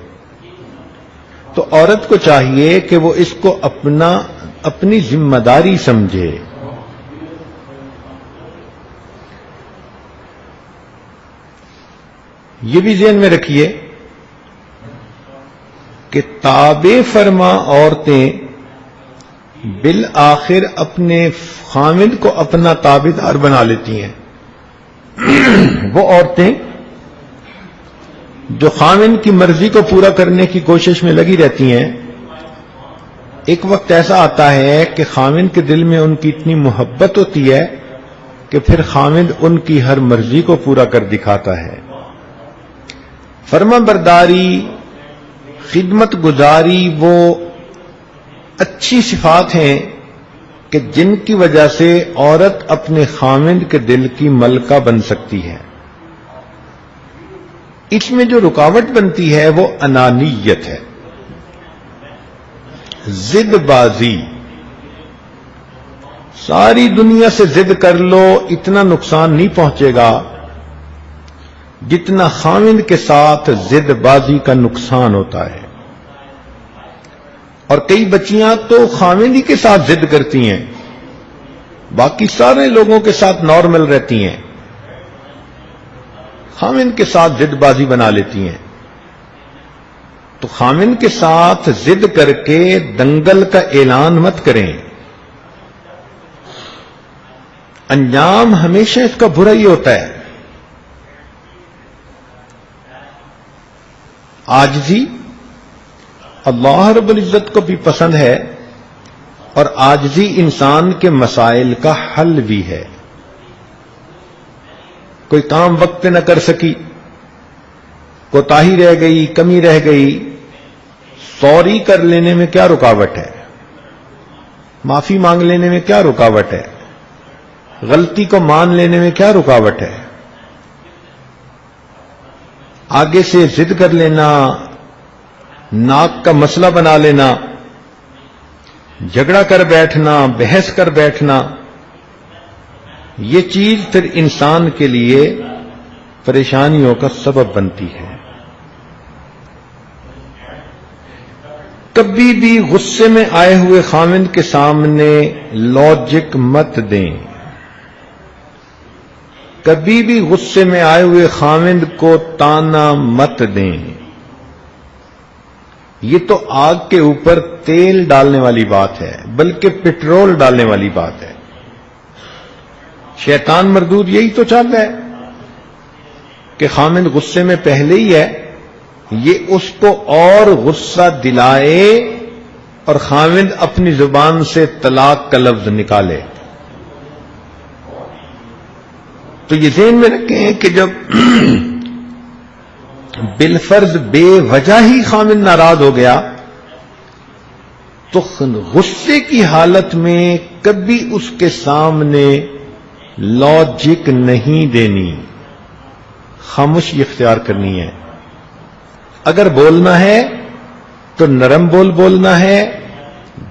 تو عورت کو چاہیے کہ وہ اس کو اپنی ذمہ داری سمجھے. یہ بھی ذہن میں رکھیے کہ تابع فرما عورتیں بالآخر اپنے خامد کو اپنا تابعدار بنا لیتی ہیں۔ وہ عورتیں جو خامد کی مرضی کو پورا کرنے کی کوشش میں لگی رہتی ہیں، ایک وقت ایسا آتا ہے کہ خامد کے دل میں ان کی اتنی محبت ہوتی ہے کہ پھر خامد ان کی ہر مرضی کو پورا کر دکھاتا ہے۔ فرما برداری، خدمت گزاری وہ اچھی صفات ہیں کہ جن کی وجہ سے عورت اپنے خامد کے دل کی ملکہ بن سکتی ہے۔ اس میں جو رکاوٹ بنتی ہے وہ انانیت ہے، ضد بازی۔ ساری دنیا سے ضد کر لو، اتنا نقصان نہیں پہنچے گا جتنا خامد کے ساتھ ضد بازی کا نقصان ہوتا ہے۔ اور کئی بچیاں تو خامد ہی کے ساتھ ضد کرتی ہیں، باقی سارے لوگوں کے ساتھ نارمل رہتی ہیں، خامد کے ساتھ ضد بازی بنا لیتی ہیں۔ تو خامد کے ساتھ ضد کر کے دنگل کا اعلان مت کریں، انجام ہمیشہ اس کا برا ہی ہوتا ہے۔ عاجزی اللہ رب العزت کو بھی پسند ہے، اور عاجزی انسان کے مسائل کا حل بھی ہے۔ کوئی کام وقت پہ نہ کر سکی، کوتاہی رہ گئی، کمی رہ گئی، سوری کر لینے میں کیا رکاوٹ ہے؟ معافی مانگ لینے میں کیا رکاوٹ ہے؟ غلطی کو مان لینے میں کیا رکاوٹ ہے؟ آگے سے ضد کر لینا، ناک کا مسئلہ بنا لینا، جھگڑا کر بیٹھنا، بحث کر بیٹھنا، یہ چیز پھر انسان کے لیے پریشانیوں کا سبب بنتی ہے۔ کبھی بھی غصے میں آئے ہوئے خامد کے سامنے لاجک مت دیں، کبھی بھی غصے میں آئے ہوئے خامد کو تانا مت دیں۔ یہ تو آگ کے اوپر تیل ڈالنے والی بات ہے، بلکہ پٹرول ڈالنے والی بات ہے۔ شیطان مردود یہی تو چاہتا ہے کہ خامد غصے میں پہلے ہی ہے، یہ اس کو اور غصہ دلائے اور خامد اپنی زبان سے طلاق کا لفظ نکالے۔ تو یہ ذہن میں رکھیں کہ جب بالفرض بے وجہ ہی خامد ناراض ہو گیا تو غصے کی حالت میں کبھی اس کے سامنے لاجک نہیں دینی، خاموشی اختیار کرنی ہے۔ اگر بولنا ہے تو نرم بولنا ہے،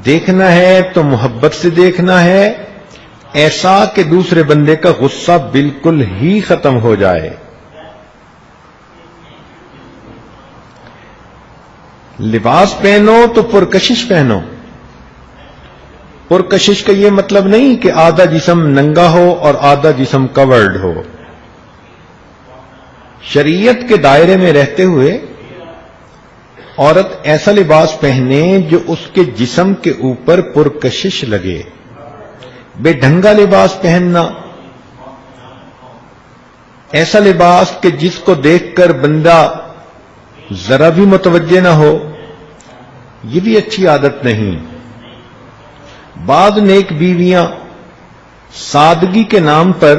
دیکھنا ہے تو محبت سے دیکھنا ہے، ایسا کہ دوسرے بندے کا غصہ بالکل ہی ختم ہو جائے۔ لباس پہنو تو پرکشش پہنو۔ پرکشش کا یہ مطلب نہیں کہ آدھا جسم ننگا ہو اور آدھا جسم کورڈ ہو۔ شریعت کے دائرے میں رہتے ہوئے عورت ایسا لباس پہنے جو اس کے جسم کے اوپر پرکشش لگے۔ بے ڈھنگا لباس پہننا، ایسا لباس کہ جس کو دیکھ کر بندہ ذرا بھی متوجہ نہ ہو، یہ بھی اچھی عادت نہیں۔ بعض نیک بیویاں سادگی کے نام پر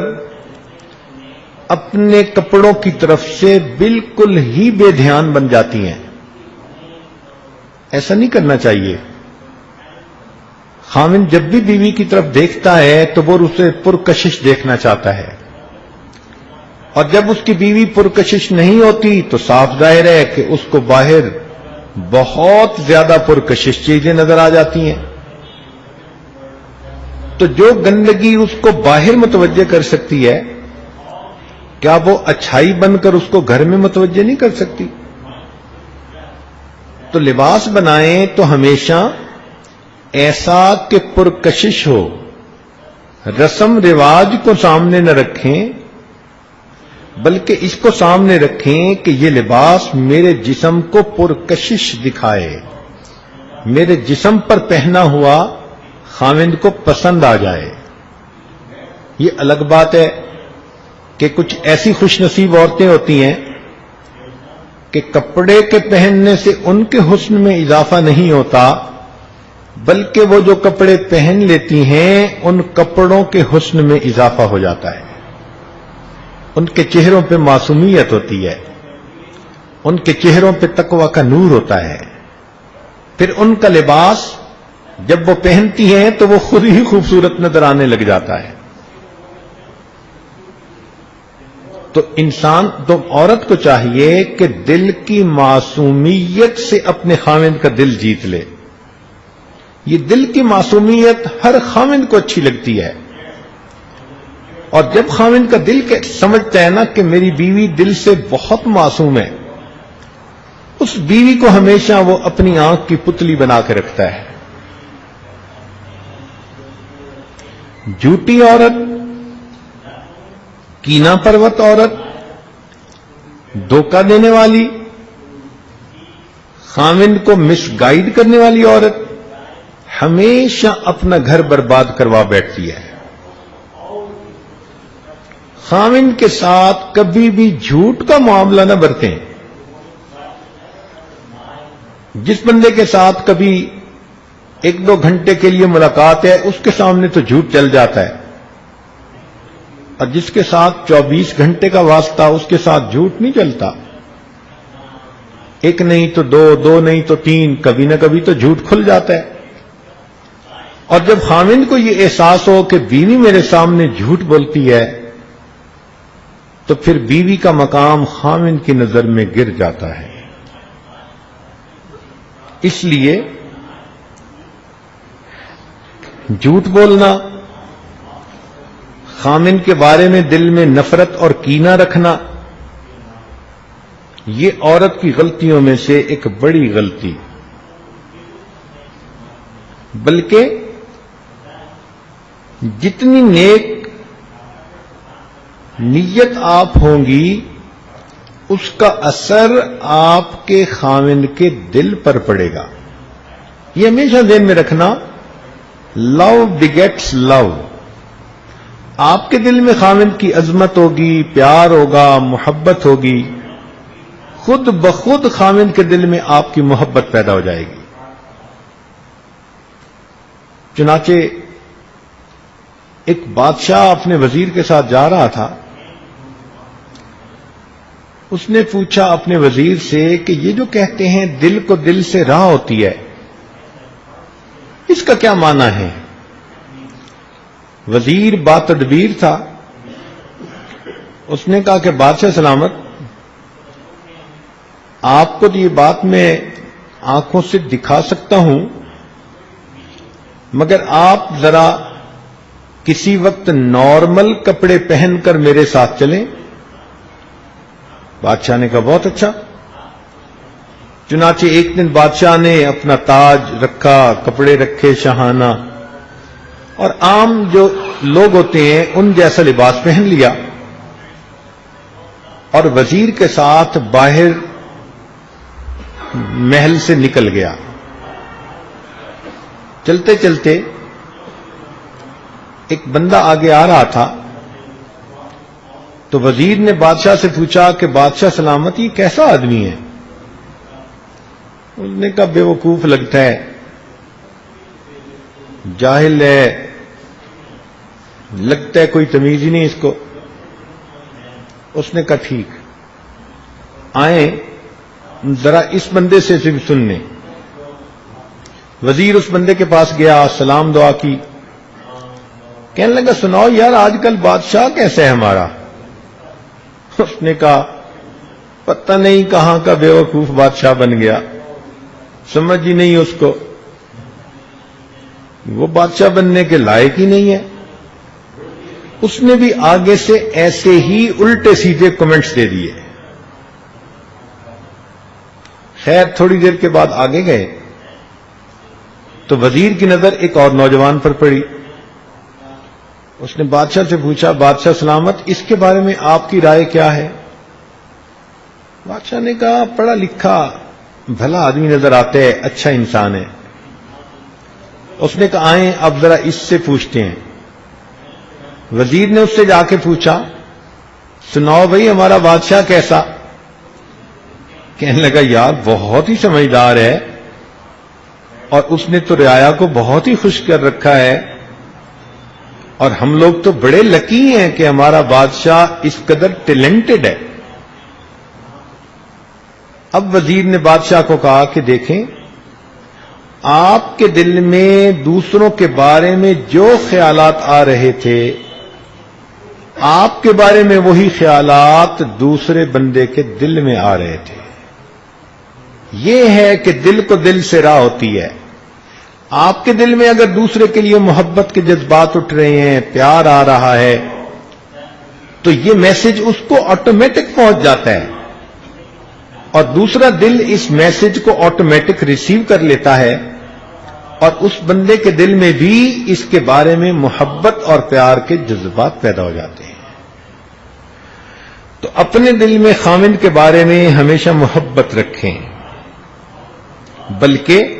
اپنے کپڑوں کی طرف سے بالکل ہی بے دھیان بن جاتی ہیں، ایسا نہیں کرنا چاہیے۔ خامن جب بھی بیوی کی طرف دیکھتا ہے تو وہ اسے پرکشش دیکھنا چاہتا ہے، اور جب اس کی بیوی پرکشش نہیں ہوتی تو صاف ظاہر ہے کہ اس کو باہر بہت زیادہ پرکشش چیزیں نظر آ جاتی ہیں۔ تو جو گندگی اس کو باہر متوجہ کر سکتی ہے، کیا وہ اچھائی بن کر اس کو گھر میں متوجہ نہیں کر سکتی؟ تو لباس بنائیں تو ہمیشہ ایسا کہ پرکشش ہو، رسم رواج کو سامنے نہ رکھیں، بلکہ اس کو سامنے رکھیں کہ یہ لباس میرے جسم کو پرکشش دکھائے، میرے جسم پر پہنا ہوا خاوند کو پسند آ جائے. یہ الگ بات ہے کہ کچھ ایسی خوش نصیب عورتیں ہوتی ہیں کہ کپڑے کے پہننے سے ان کے حسن میں اضافہ نہیں ہوتا، بلکہ وہ جو کپڑے پہن لیتی ہیں ان کپڑوں کے حسن میں اضافہ ہو جاتا ہے. ان کے چہروں پہ معصومیت ہوتی ہے، ان کے چہروں پہ تقویٰ کا نور ہوتا ہے. پھر ان کا لباس جب وہ پہنتی ہیں تو وہ خود ہی خوبصورت نظر آنے لگ جاتا ہے. تو عورت کو چاہیے کہ دل کی معصومیت سے اپنے خاوند کا دل جیت لے. یہ دل کی معصومیت ہر خاوند کو اچھی لگتی ہے، اور جب خاوند کا دل سمجھتا ہے نا کہ میری بیوی دل سے بہت معصوم ہے، اس بیوی کو ہمیشہ وہ اپنی آنکھ کی پتلی بنا کے رکھتا ہے. جھوٹی عورت، کینہ پرست عورت، دھوکہ دینے والی، خاوند کو مس گائیڈ کرنے والی عورت ہمیشہ اپنا گھر برباد کروا بیٹھتی ہے. خاوند کے ساتھ کبھی بھی جھوٹ کا معاملہ نہ برتیں. جس بندے کے ساتھ کبھی 1-2 گھنٹے کے لیے ملاقات ہے اس کے سامنے تو جھوٹ چل جاتا ہے، اور جس کے ساتھ 24 گھنٹے کا واسطہ اس کے ساتھ جھوٹ نہیں چلتا. 1 نہیں تو 2، 2 نہیں تو 3، کبھی نہ کبھی تو جھوٹ کھل جاتا ہے. اور جب خاوند کو یہ احساس ہو کہ بیوی میرے سامنے جھوٹ بولتی ہے تو پھر بیوی کا مقام خاوند کی نظر میں گر جاتا ہے. اس لیے جھوٹ بولنا، خاوند کے بارے میں دل میں نفرت اور کینہ رکھنا، یہ عورت کی غلطیوں میں سے ایک بڑی غلطی. بلکہ جتنی نیک نیت آپ ہوں گی اس کا اثر آپ کے خاوند کے دل پر پڑے گا. یہ ہمیشہ ذہن میں رکھنا، لو بگیٹس لو. آپ کے دل میں خاوند کی عظمت ہوگی، پیار ہوگا، محبت ہوگی، خود بخود خاوند کے دل میں آپ کی محبت پیدا ہو جائے گی. چنانچہ ایک بادشاہ اپنے وزیر کے ساتھ جا رہا تھا. اس نے پوچھا اپنے وزیر سے کہ یہ جو کہتے ہیں دل کو دل سے راہ ہوتی ہے، اس کا کیا معنی ہے؟ وزیر با تدبیر تھا. اس نے کہا کہ بادشاہ سلامت، آپ کو تو یہ بات میں آنکھوں سے دکھا سکتا ہوں، مگر آپ ذرا کسی وقت نارمل کپڑے پہن کر میرے ساتھ چلیں. بادشاہ نے کہا بہت اچھا. چنانچہ ایک دن بادشاہ نے اپنا تاج رکھا، کپڑے رکھے شاہانہ، اور عام جو لوگ ہوتے ہیں ان جیسا لباس پہن لیا، اور وزیر کے ساتھ باہر محل سے نکل گیا. چلتے چلتے ایک بندہ آگے آ رہا تھا، تو وزیر نے بادشاہ سے پوچھا کہ بادشاہ سلامت یہ کیسا آدمی ہے؟ اس نے کہا بے وقوف لگتا ہے، جاہل ہے، لگتا ہے کوئی تمیز ہی نہیں اس کو. اس نے کہا ٹھیک، آئیں ذرا اس بندے سے صرف سننے. وزیر اس بندے کے پاس گیا، سلام دعا کی، کہنے لگا سناؤ یار آج کل بادشاہ کیسا ہے ہمارا؟ اس نے کہا پتہ نہیں کہاں کا بے وقوف بادشاہ بن گیا، سمجھ ہی نہیں اس کو، وہ بادشاہ بننے کے لائق ہی نہیں ہے. اس نے بھی آگے سے ایسے ہی الٹے سیدھے کمنٹس دے دیے. خیر تھوڑی دیر کے بعد آگے گئے تو وزیر کی نظر ایک اور نوجوان پر پڑی. اس نے بادشاہ سے پوچھا بادشاہ سلامت اس کے بارے میں آپ کی رائے کیا ہے؟ بادشاہ نے کہا پڑھا لکھا بھلا آدمی نظر آتا ہے، اچھا انسان ہے. اس نے کہا آئیں اب ذرا اس سے پوچھتے ہیں. وزیر نے اس سے جا کے پوچھا سناؤ بھائی ہمارا بادشاہ کیسا؟ کہنے لگا یار بہت ہی سمجھدار ہے اور اس نے تو رعایا کو بہت ہی خوش کر رکھا ہے اور ہم لوگ تو بڑے لکی ہیں کہ ہمارا بادشاہ اس قدر ٹیلنٹڈ ہے. اب وزیر نے بادشاہ کو کہا کہ دیکھیں آپ کے دل میں دوسروں کے بارے میں جو خیالات آ رہے تھے آپ کے بارے میں وہی خیالات دوسرے بندے کے دل میں آ رہے تھے. یہ ہے کہ دل کو دل سے راہ ہوتی ہے. آپ کے دل میں اگر دوسرے کے لیے محبت کے جذبات اٹھ رہے ہیں، پیار آ رہا ہے، تو یہ میسج اس کو آٹومیٹک پہنچ جاتا ہے اور دوسرا دل اس میسج کو آٹومیٹک ریسیو کر لیتا ہے اور اس بندے کے دل میں بھی اس کے بارے میں محبت اور پیار کے جذبات پیدا ہو جاتے ہیں. تو اپنے دل میں خاوند کے بارے میں ہمیشہ محبت رکھیں، بلکہ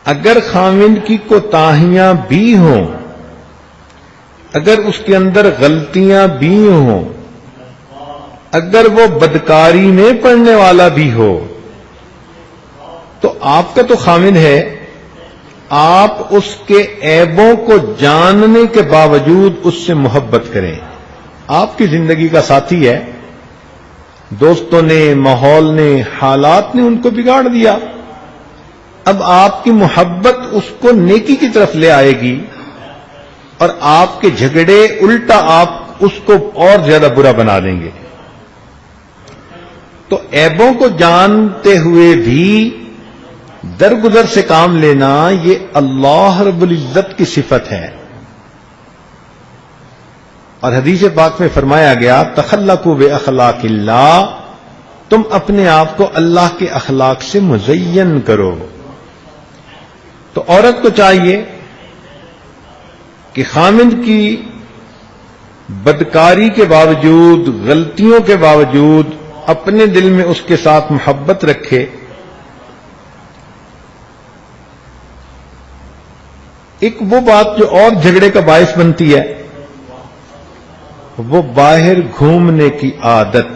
اگر خاوند کی کوتاہیاں بھی ہوں، اگر اس کے اندر غلطیاں بھی ہوں، اگر وہ بدکاری میں پڑنے والا بھی ہو، تو آپ کا تو خاوند ہے، آپ اس کے عیبوں کو جاننے کے باوجود اس سے محبت کریں. آپ کی زندگی کا ساتھی ہے، دوستوں نے، ماحول نے، حالات نے ان کو بگاڑ دیا. اب آپ کی محبت اس کو نیکی کی طرف لے آئے گی اور آپ کے جھگڑے الٹا آپ اس کو اور زیادہ برا بنا دیں گے. تو عیبوں کو جانتے ہوئے بھی درگزر سے کام لینا یہ اللہ رب العزت کی صفت ہے. اور حدیث پاک میں فرمایا گیا تخلقوا باخلاق اللہ، تم اپنے آپ کو اللہ کے اخلاق سے مزین کرو. تو عورت کو چاہیے کہ خاوند کی بدکاری کے باوجود، غلطیوں کے باوجود اپنے دل میں اس کے ساتھ محبت رکھے. ایک وہ بات جو اور جھگڑے کا باعث بنتی ہے وہ باہر گھومنے کی عادت.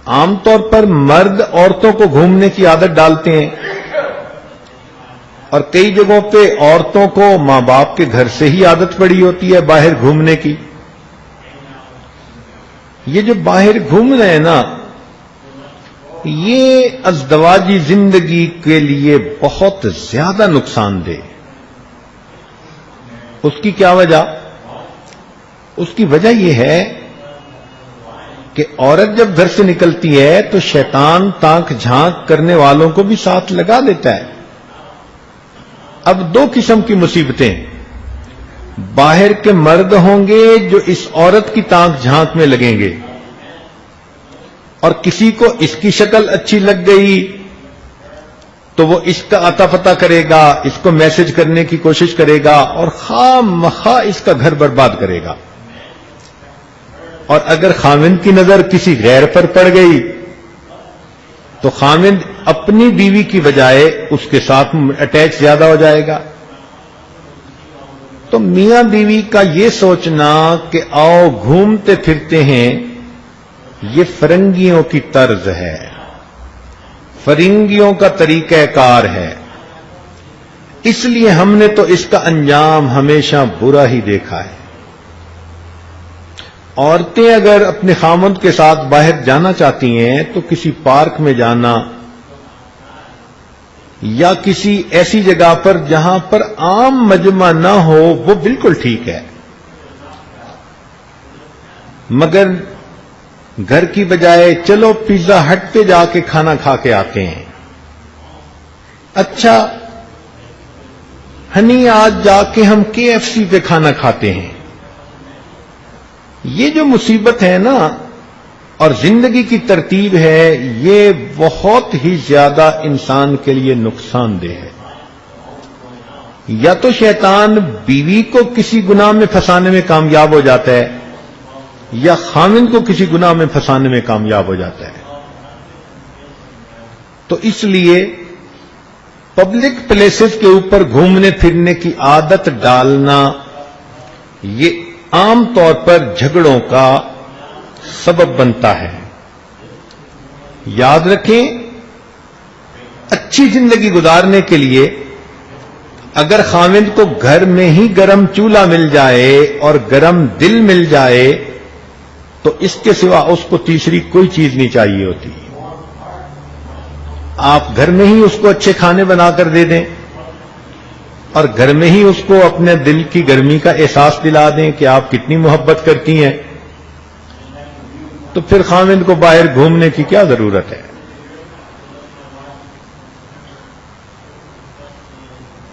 عام طور پر مرد عورتوں کو گھومنے کی عادت ڈالتے ہیں اور کئی جگہوں پہ عورتوں کو ماں باپ کے گھر سے ہی عادت پڑی ہوتی ہے باہر گھومنے کی. یہ جو باہر گھوم رہے ہیں نا، یہ ازدواجی زندگی کے لیے بہت زیادہ نقصان دہ. اس کی کیا وجہ؟ اس کی وجہ یہ ہے کہ عورت جب گھر سے نکلتی ہے تو شیطان تانک جھانک کرنے والوں کو بھی ساتھ لگا دیتا ہے. اب دو قسم کی مصیبتیں، باہر کے مرد ہوں گے جو اس عورت کی تانک جھانک میں لگیں گے اور کسی کو اس کی شکل اچھی لگ گئی تو وہ اس کا اتا پتہ کرے گا، اس کو میسج کرنے کی کوشش کرے گا اور خواہ مخواہ اس کا گھر برباد کرے گا. اور اگر خاوند کی نظر کسی غیر پر پڑ گئی تو خاوند اپنی بیوی کی بجائے اس کے ساتھ اٹیچ زیادہ ہو جائے گا. تو میاں بیوی کا یہ سوچنا کہ آؤ گھومتے پھرتے ہیں، یہ فرنگیوں کی طرز ہے، فرنگیوں کا طریقہ کار ہے. اس لیے ہم نے تو اس کا انجام ہمیشہ برا ہی دیکھا ہے. عورتیں اگر اپنے خاوند کے ساتھ باہر جانا چاہتی ہیں تو کسی پارک میں جانا یا کسی ایسی جگہ پر جہاں پر عام مجمع نہ ہو وہ بالکل ٹھیک ہے، مگر گھر کی بجائے چلو پیزا ہٹ پہ جا کے کھانا کھا کے آتے ہیں. اچھا ہنی آج جا کے ہم KFC پہ کھانا کھاتے ہیں. یہ جو مصیبت ہے نا اور زندگی کی ترتیب ہے، یہ بہت ہی زیادہ انسان کے لیے نقصان دہ ہے. یا تو شیطان بیوی کو کسی گناہ میں پھنسانے میں کامیاب ہو جاتا ہے یا خاوند کو کسی گناہ میں پھنسانے میں کامیاب ہو جاتا ہے. تو اس لیے پبلک پلیسز کے اوپر گھومنے پھرنے کی عادت ڈالنا یہ عام طور پر جھگڑوں کا سبب بنتا ہے. یاد رکھیں، اچھی زندگی گزارنے کے لیے اگر خاوند کو گھر میں ہی گرم چولہا مل جائے اور گرم دل مل جائے تو اس کے سوا اس کو تیسری کوئی چیز نہیں چاہیے ہوتی. آپ گھر میں ہی اس کو اچھے کھانے بنا کر دے دیں اور گھر میں ہی اس کو اپنے دل کی گرمی کا احساس دلا دیں کہ آپ کتنی محبت کرتی ہیں، تو پھر خاوند کو باہر گھومنے کی کیا ضرورت ہے؟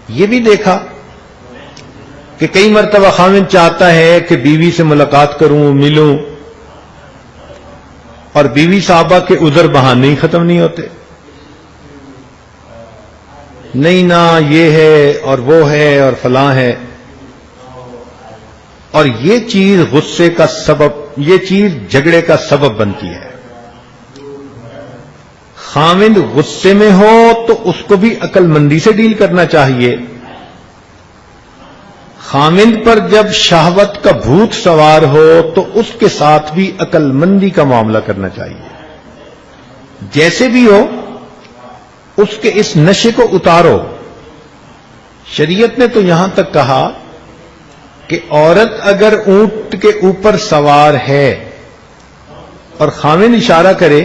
یہ بھی دیکھا کہ کئی مرتبہ خاوند چاہتا ہے کہ بیوی سے ملاقات کروں، ملوں، اور بیوی صاحبہ کے عذر بہانے ہی ختم نہیں ہوتے. نہیں نا، یہ ہے اور وہ ہے اور فلاں ہے. اور یہ چیز غصے کا سبب، یہ چیز جھگڑے کا سبب بنتی ہے. خاوند غصے میں ہو تو اس کو بھی عقل مندی سے ڈیل کرنا چاہیے. خاوند پر جب شہوت کا بھوت سوار ہو تو اس کے ساتھ بھی عقل مندی کا معاملہ کرنا چاہیے. جیسے بھی ہو اس کے اس نشے کو اتارو. شریعت نے تو یہاں تک کہا کہ عورت اگر اونٹ کے اوپر سوار ہے اور خاوند اشارہ کرے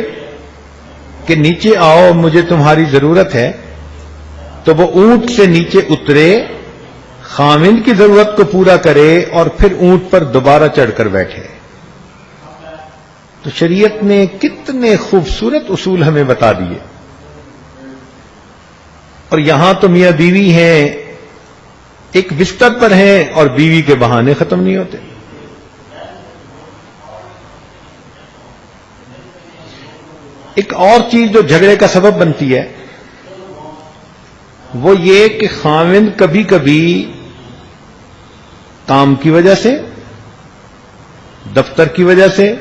کہ نیچے آؤ مجھے تمہاری ضرورت ہے، تو وہ اونٹ سے نیچے اترے، خاوند کی ضرورت کو پورا کرے اور پھر اونٹ پر دوبارہ چڑھ کر بیٹھے. تو شریعت نے کتنے خوبصورت اصول ہمیں بتا دیے. اور یہاں تو میاں بیوی ہیں، ایک بستر پر ہیں اور بیوی کے بہانے ختم نہیں ہوتے. ایک اور چیز جو جھگڑے کا سبب بنتی ہے وہ یہ کہ خاوند کبھی کبھی کام کی وجہ سے، دفتر کی وجہ سے،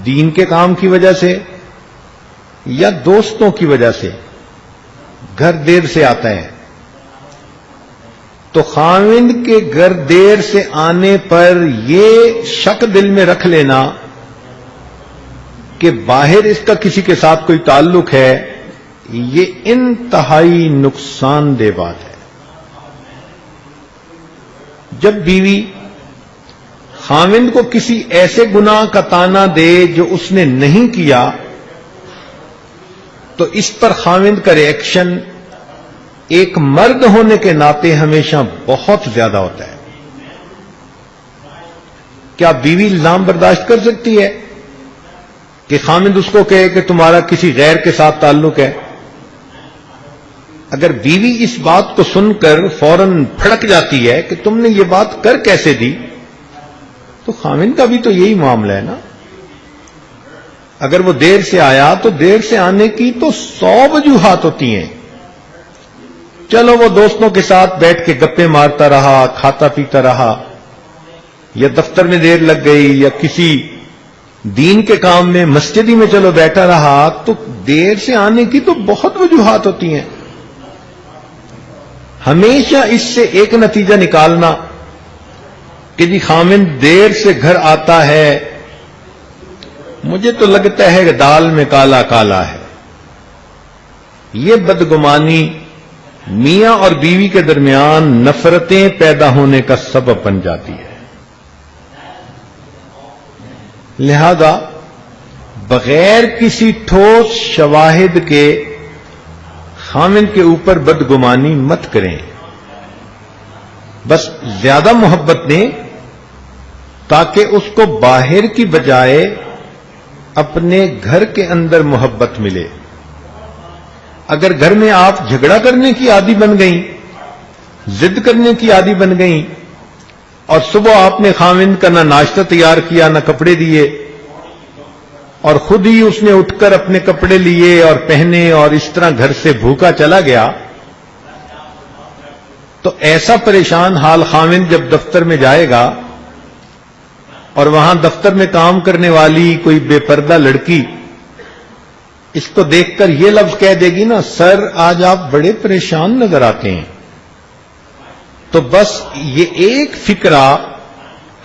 دین کے کام کی وجہ سے یا دوستوں کی وجہ سے گھر دیر سے آتا ہے. تو خاوند کے گھر دیر سے آنے پر یہ شک دل میں رکھ لینا کہ باہر اس کا کسی کے ساتھ کوئی تعلق ہے، یہ انتہائی نقصان دہ بات ہے. جب بیوی خاوند کو کسی ایسے گناہ کا طعنہ دے جو اس نے نہیں کیا تو اس پر خاوند کا ری ایکشن ایک مرد ہونے کے ناطے ہمیشہ بہت زیادہ ہوتا ہے. کیا بیوی الزام برداشت کر سکتی ہے کہ خاوند اس کو کہے کہ تمہارا کسی غیر کے ساتھ تعلق ہے؟ اگر بیوی اس بات کو سن کر فوراً پھڑک جاتی ہے کہ تم نے یہ بات کر کیسے دی، تو خاوند کا بھی تو یہی معاملہ ہے نا. اگر وہ دیر سے آیا تو دیر سے آنے کی تو 100 وجوہات ہوتی ہیں. چلو وہ دوستوں کے ساتھ بیٹھ کے گپے مارتا رہا، کھاتا پیتا رہا، یا دفتر میں دیر لگ گئی، یا کسی دین کے کام میں مسجد ہی میں چلو بیٹھا رہا، تو دیر سے آنے کی تو بہت وجوہات ہوتی ہیں. ہمیشہ اس سے ایک نتیجہ نکالنا کہ جی خاوند دیر سے گھر آتا ہے، مجھے تو لگتا ہے کہ دال میں کالا کالا ہے، یہ بدگمانی میاں اور بیوی کے درمیان نفرتیں پیدا ہونے کا سبب بن جاتی ہے. لہذا بغیر کسی ٹھوس شواہد کے خاوند کے اوپر بدگمانی مت کریں. بس زیادہ محبت دیں تاکہ اس کو باہر کی بجائے اپنے گھر کے اندر محبت ملے. اگر گھر میں آپ جھگڑا کرنے کی عادی بن گئیں، ضد کرنے کی عادی بن گئیں، اور صبح آپ نے خاوند کا نہ ناشتہ تیار کیا نہ کپڑے دیے، اور خود ہی اس نے اٹھ کر اپنے کپڑے لیے اور پہنے اور اس طرح گھر سے بھوکا چلا گیا، تو ایسا پریشان حال خاوند جب دفتر میں جائے گا اور وہاں دفتر میں کام کرنے والی کوئی بے پردہ لڑکی اس کو دیکھ کر یہ لفظ کہہ دے گی نا، سر آج آپ بڑے پریشان نظر آتے ہیں، تو بس یہ ایک فکرہ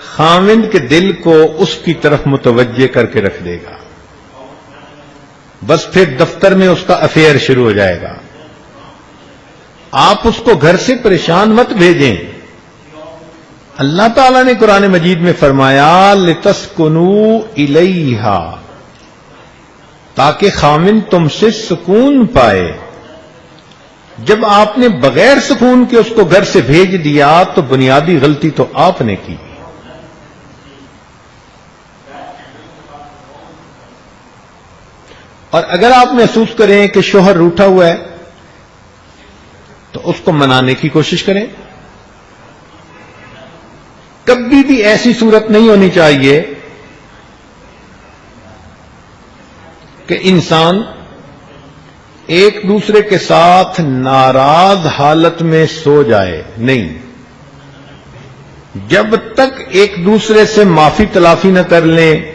خاوند کے دل کو اس کی طرف متوجہ کر کے رکھ دے گا، بس پھر دفتر میں اس کا افیئر شروع ہو جائے گا۔ آپ اس کو گھر سے پریشان مت بھیجیں۔ اللہ تعالیٰ نے قرآن مجید میں فرمایا لِتَسْكُنُوا إِلَيْهَا، تاکہ خاوند تم سے سکون پائے۔ جب آپ نے بغیر سکون کے اس کو گھر سے بھیج دیا تو بنیادی غلطی تو آپ نے کی۔ اور اگر آپ محسوس کریں کہ شوہر روٹھا ہوا ہے تو اس کو منانے کی کوشش کریں۔ کبھی بھی ایسی صورت نہیں ہونی چاہیے کہ انسان ایک دوسرے کے ساتھ ناراض حالت میں سو جائے، نہیں، جب تک ایک دوسرے سے معافی تلافی نہ کر لیں،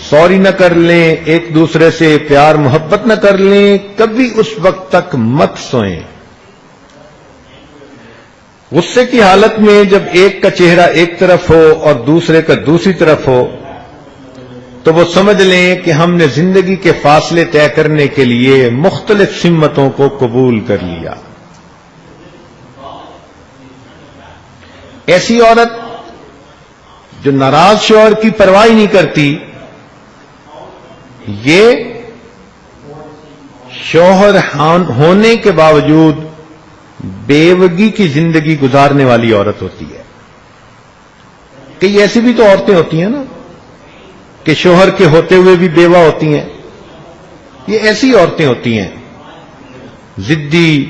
سوری نہ کر لیں، ایک دوسرے سے پیار محبت نہ کر لیں، کبھی اس وقت تک مت سوئیں۔ غصے کی حالت میں جب ایک کا چہرہ ایک طرف ہو اور دوسرے کا دوسری طرف ہو تو وہ سمجھ لیں کہ ہم نے زندگی کے فاصلے طے کرنے کے لیے مختلف سمتوں کو قبول کر لیا۔ ایسی عورت جو ناراض شوہر کی پرواہ نہیں کرتی، یہ شوہر ہونے کے باوجود بیوگی کی زندگی گزارنے والی عورت ہوتی ہے۔ کئی ایسی بھی تو عورتیں ہوتی ہیں نا کہ شوہر کے ہوتے ہوئے بھی بیوہ ہوتی ہیں، یہ ایسی عورتیں ہوتی ہیں ضدی،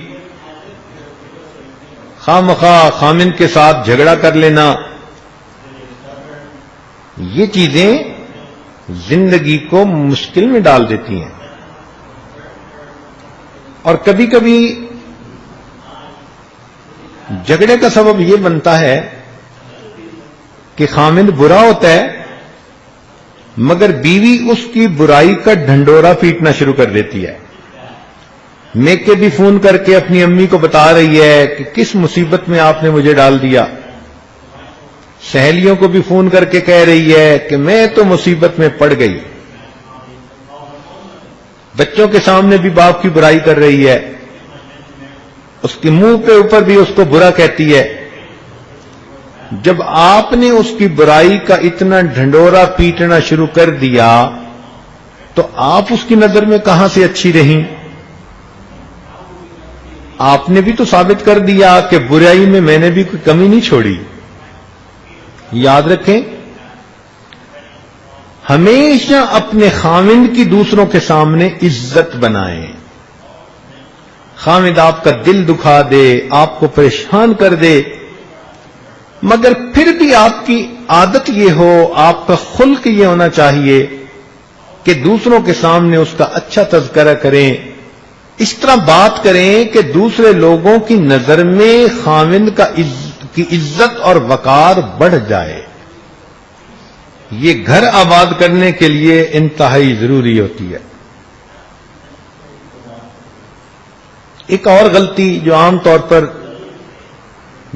خواہ خامند کے ساتھ جھگڑا کر لینا، یہ چیزیں زندگی کو مشکل میں ڈال دیتی ہیں۔ اور کبھی کبھی جھگڑے کا سبب یہ بنتا ہے کہ خامند برا ہوتا ہے مگر بیوی اس کی برائی کا ڈھنڈورا پیٹنا شروع کر دیتی ہے۔ میکے بھی فون کر کے اپنی امی کو بتا رہی ہے کہ کس مصیبت میں آپ نے مجھے ڈال دیا، سہیلیوں کو بھی فون کر کے کہہ رہی ہے کہ میں تو مصیبت میں پڑ گئی، بچوں کے سامنے بھی باپ کی برائی کر رہی ہے، اس کے منہ پہ اوپر بھی اس کو برا کہتی ہے۔ جب آپ نے اس کی برائی کا اتنا ڈھنڈورا پیٹنا شروع کر دیا تو آپ اس کی نظر میں کہاں سے اچھی رہیں؟ آپ نے بھی تو ثابت کر دیا کہ برائی میں میں نے بھی کوئی کمی نہیں چھوڑی۔ یاد رکھیں، ہمیشہ اپنے خاوند کی دوسروں کے سامنے عزت بنائیں۔ خاوند آپ کا دل دکھا دے، آپ کو پریشان کر دے، مگر پھر بھی آپ کی عادت یہ ہو، آپ کا خلق یہ ہونا چاہیے کہ دوسروں کے سامنے اس کا اچھا تذکرہ کریں، اس طرح بات کریں کہ دوسرے لوگوں کی نظر میں خاوند کی عزت اور وقار بڑھ جائے۔ یہ گھر آباد کرنے کے لیے انتہائی ضروری ہوتی ہے۔ ایک اور غلطی جو عام طور پر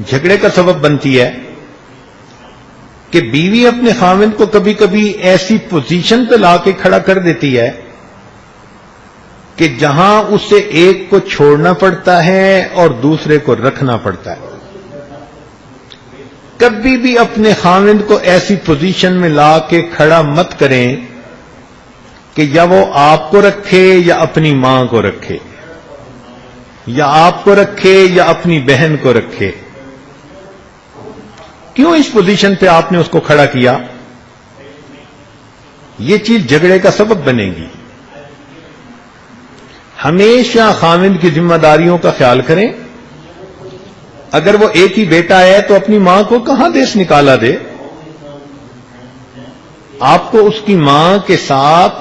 جھگڑے کا سبب بنتی ہے کہ بیوی اپنے خاوند کو کبھی کبھی ایسی پوزیشن پہ لا کے کھڑا کر دیتی ہے کہ جہاں اسے ایک کو چھوڑنا پڑتا ہے اور دوسرے کو رکھنا پڑتا ہے۔ کبھی بھی اپنے خاوند کو ایسی پوزیشن میں لا کے کھڑا مت کریں کہ یا وہ آپ کو رکھے یا اپنی ماں کو رکھے، یا آپ کو رکھے یا اپنی بہن کو رکھے۔ کیوں اس پوزیشن پہ آپ نے اس کو کھڑا کیا؟ یہ چیز جھگڑے کا سبب بنے گی۔ ہمیشہ خاوند کی ذمہ داریوں کا خیال کریں۔ اگر وہ ایک ہی بیٹا ہے تو اپنی ماں کو کہاں دیس نکالا دے، آپ کو اس کی ماں کے ساتھ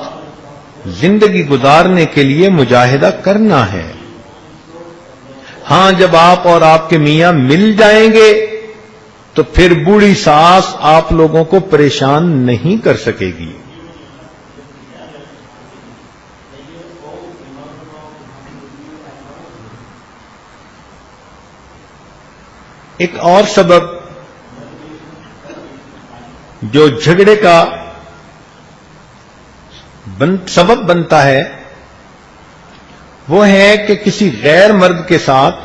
زندگی گزارنے کے لیے مجاہدہ کرنا ہے۔ ہاں، جب آپ اور آپ کے میاں مل جائیں گے تو پھر بوڑھی ساس آپ لوگوں کو پریشان نہیں کر سکے گی۔ ایک اور سبب جو جھگڑے کا سبب بنتا ہے وہ ہے کہ کسی غیر مرد کے ساتھ